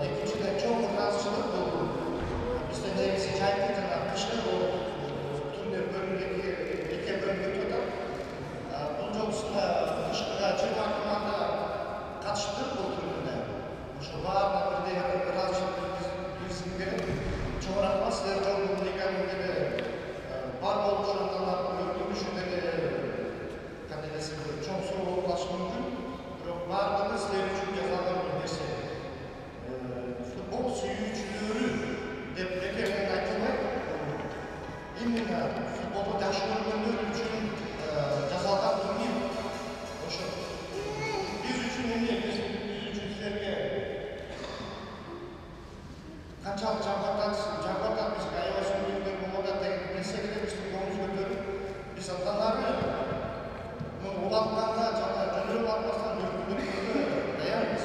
Екіншіден чоң разышылық бұл. Бізде негізі жайты жана қышқы ол турнир бөлімге екі бөлімге өтеді. Бұл жолысында қышқыға 20 команда қатысты бұл турнирде. Ошо барлығы бірдей разышылық білгісін керек. Çoğurakma sizlerle olduğum liganlıkları var olduğu şartlarla görüşmeleri çok soğuk ulaşım mümkün. Varlığı sizler için cezalar bildirse. Futbol suyucuları deprekelerine aytılmak imенно futbolu taşımanlar için cezalar durmayın. Biz için ne? Biz için sizlerge Kançalık Cambatan biz Kayavas'ın ürünleri bu moda destekleri biz kullanmış gördük. Biz atanları ulaştığında canlı ulaşmasından dökülür dayanırız.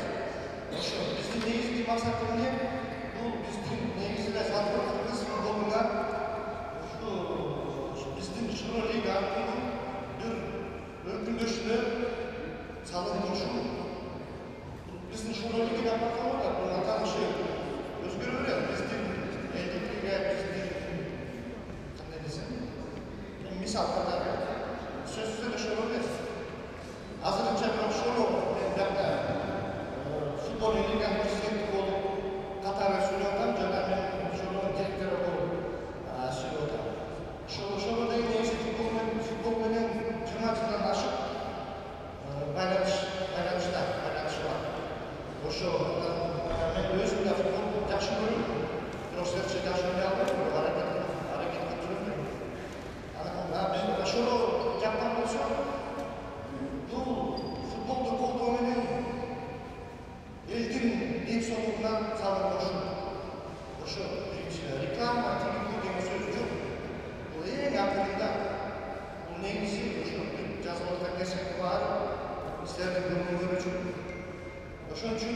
Bizim negizli maksatımız ne? Bu bizim negizli satırlarımız futbolunda bizim Şuro Liga'nın bir önkündeşini salınmış. Bizim Şuro Liga'da bakalım da bunun atanışı özgürlüğü bizim eldekiyle bizim ne desem misal kadar sözsüze de şöyle olmaz. Hazırlıkça bir şöyle yaptı. Futbol ligan prezidenti olup Katar'a söylüyorlar. Canım şöyle direktörü olup söylüyorlar. Şöyle de neyse futbolun cemaatinden aşık bayramışlar var. O şu ben özümde futbol yaxshi ko'raman. Yoshlarcha yaxshi o'ynayapman, harakat qilib ana biz shuni gapdan bo'lsa, bu futbolda qo'ldo'mini elkin eng so'ngidan salmoqchi. O'sha reklama, televizor degan so'z yo'q. Bu eng aqlida. Bu negizi o'sha jazoat takliflari bor. Sizlarga ko'ngil uchun. O'shaning uchun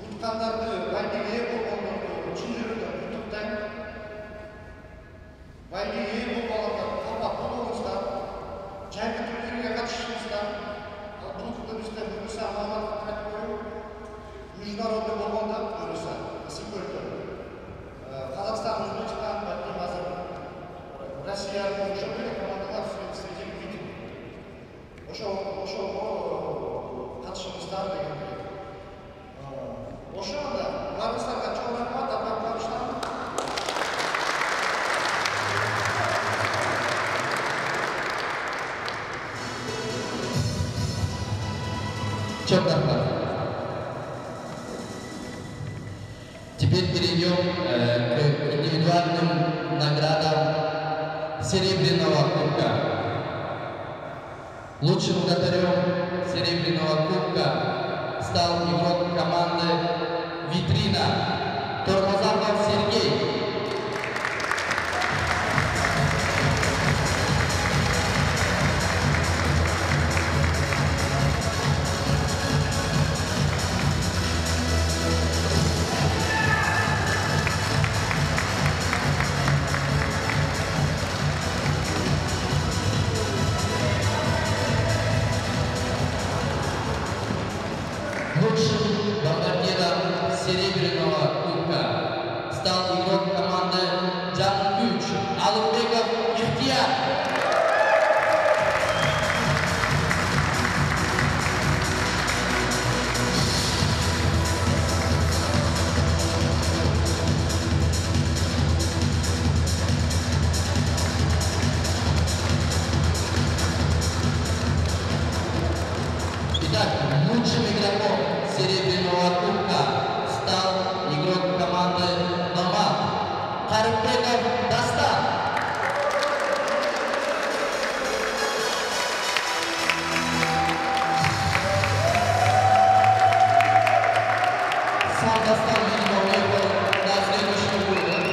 Utkanlarda baygiye bo'lganlar chin yurida YouTube'dan baygiye bo'lganlar qo'llab qo'yingizlar. Jangi turniriga qatnashingizlar. Bu haqda bizda bo'lsa ma'lumot qaytib qo'yib, международный bo'lganda bo'lsa, isim qo'yib. Qozog'iston, O'zbekiston, balki hozir Rossiya o'sha komandalar sredi видим. O'sha qatnashingizlar degan. O'shanda ularga cho'q rahmat tabriklar. Cho'q rahmat. Теперь перейдем к индивидуальным наградам Серебряного кубка. Лучшим вратарем Серебряного кубка стал игрок команды «Витрина» Тормозаков Сергей. Лучшим бомбардиром Серебряного кубка стал игрок команды «Джан-Ключ» Алымбеков Ихтияр. Итак, лучшим игроком Серебряного кубка стал игрок команды «Номад» Карыбеков Дастан. Сам Дастан, видимо, уехал на следующий уровень.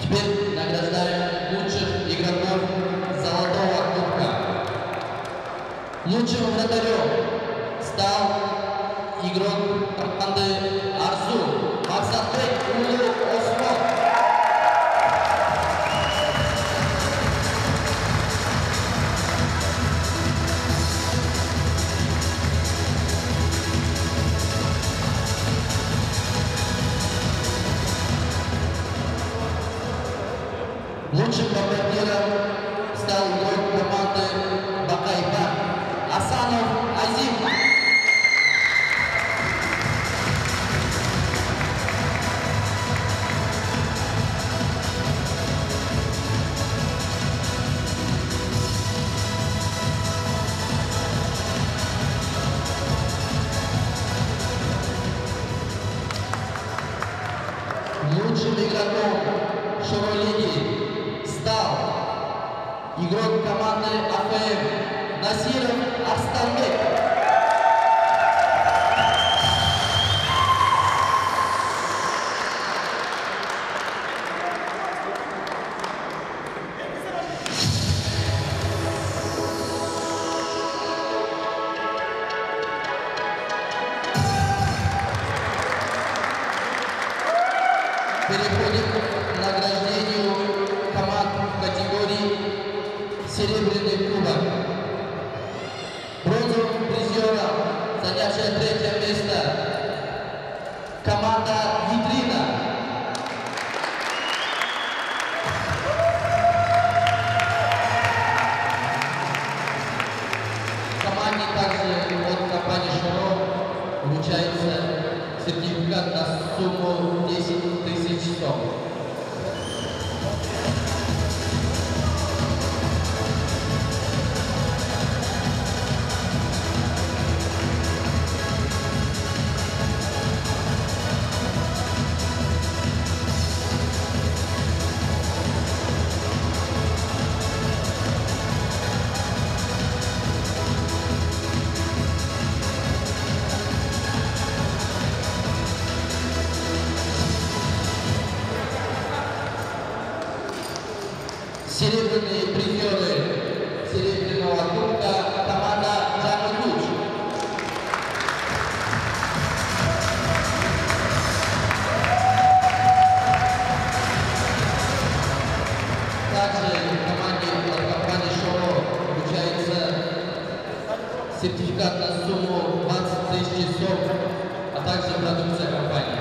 Теперь награждаем лучших игроков Золотого кубка. Лучшим вратарем стал Лучшим игроком Шоро-лиги стал игрок команды АФМ Насиров Арстанбек. Переходим к награждению команд в категории «Серебряный кубок». Бронзовым призером, занявшая 3-е место, команда «Витрина». Команде также от компании «Шоро» вручается сертификат на сумму 10 тысяч сом. Серебряные призеры серебряного кубка команда «Джамы Ключ». Также команде от компании «Шоро» вручается сертификат на сумму 20 тысяч сом, а также продукция компании.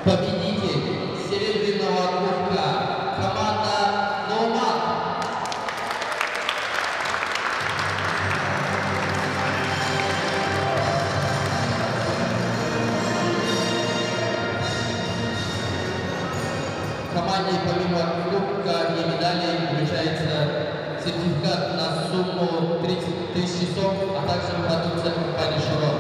Победитель серебряного кубка команда «Номад». Команде помимо кубка и медалей вручается сертификат на сумму 30 тысяч сом, а также продукция компании «Шоро».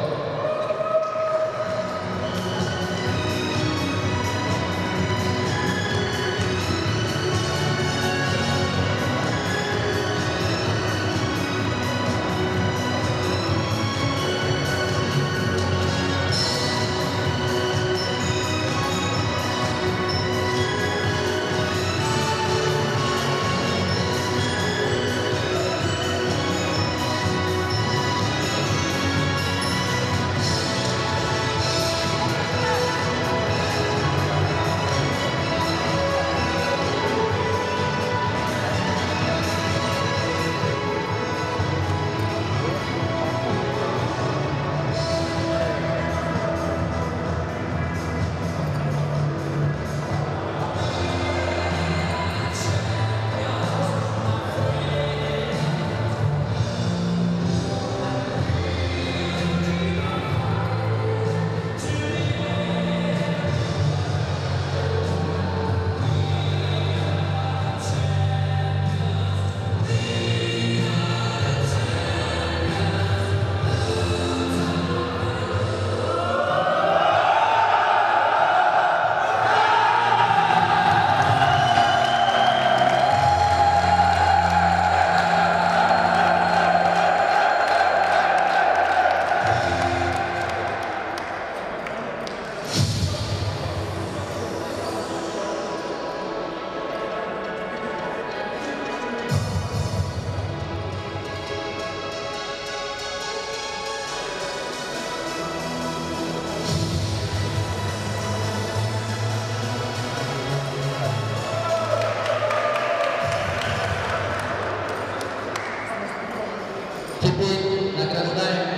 Теперь награждаем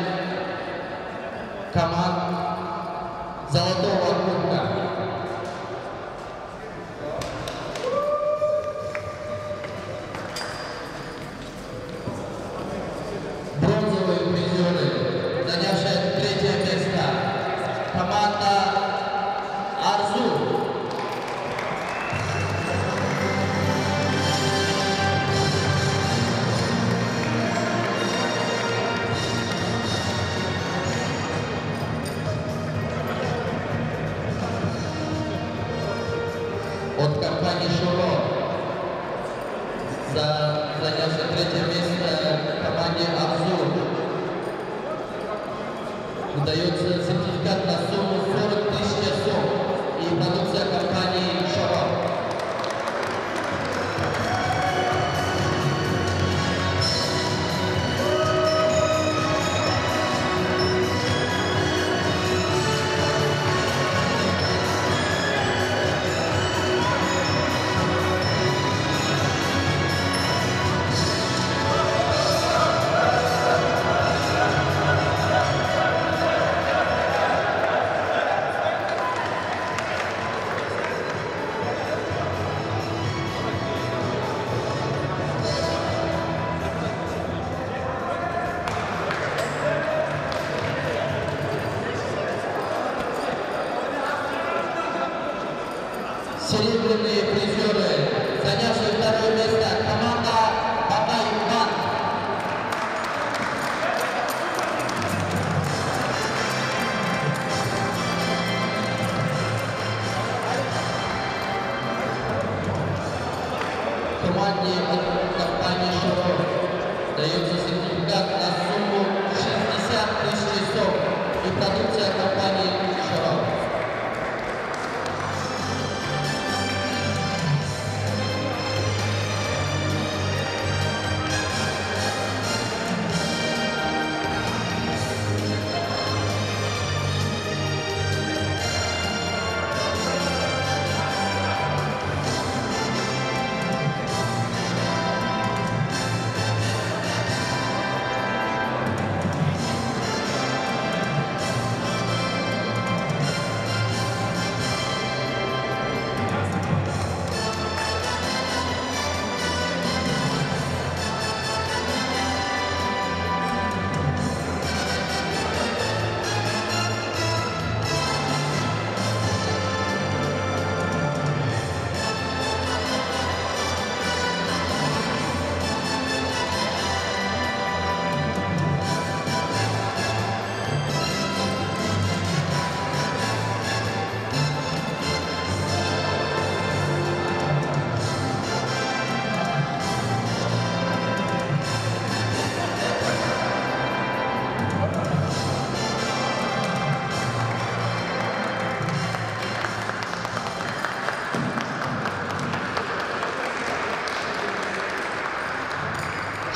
команд Золотого Кубка. Бронзовые призеры, занявшие 3-е место. Команда Арзу. От компании Шуро, занявшей 3-е место команде Арзу, выдается сертификат на сумму 40 тысяч сом и продукция компании Шуро. Серебряные призеры, занявшие 2-е место, команда Бакай Банк. Команде от компании Шуро дается сертификат на сумму 60 тысяч сом и продукция компании Шуро.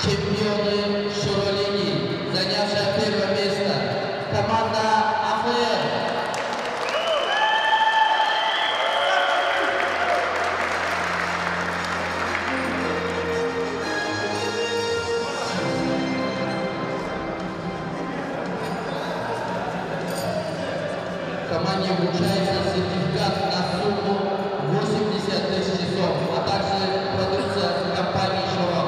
Чемпионы Шуро-лиги, занявшая 1-е место, команда АФР. Команде вручается сертификат на сумму 80 тысяч сом, а также продукция компании Шуро.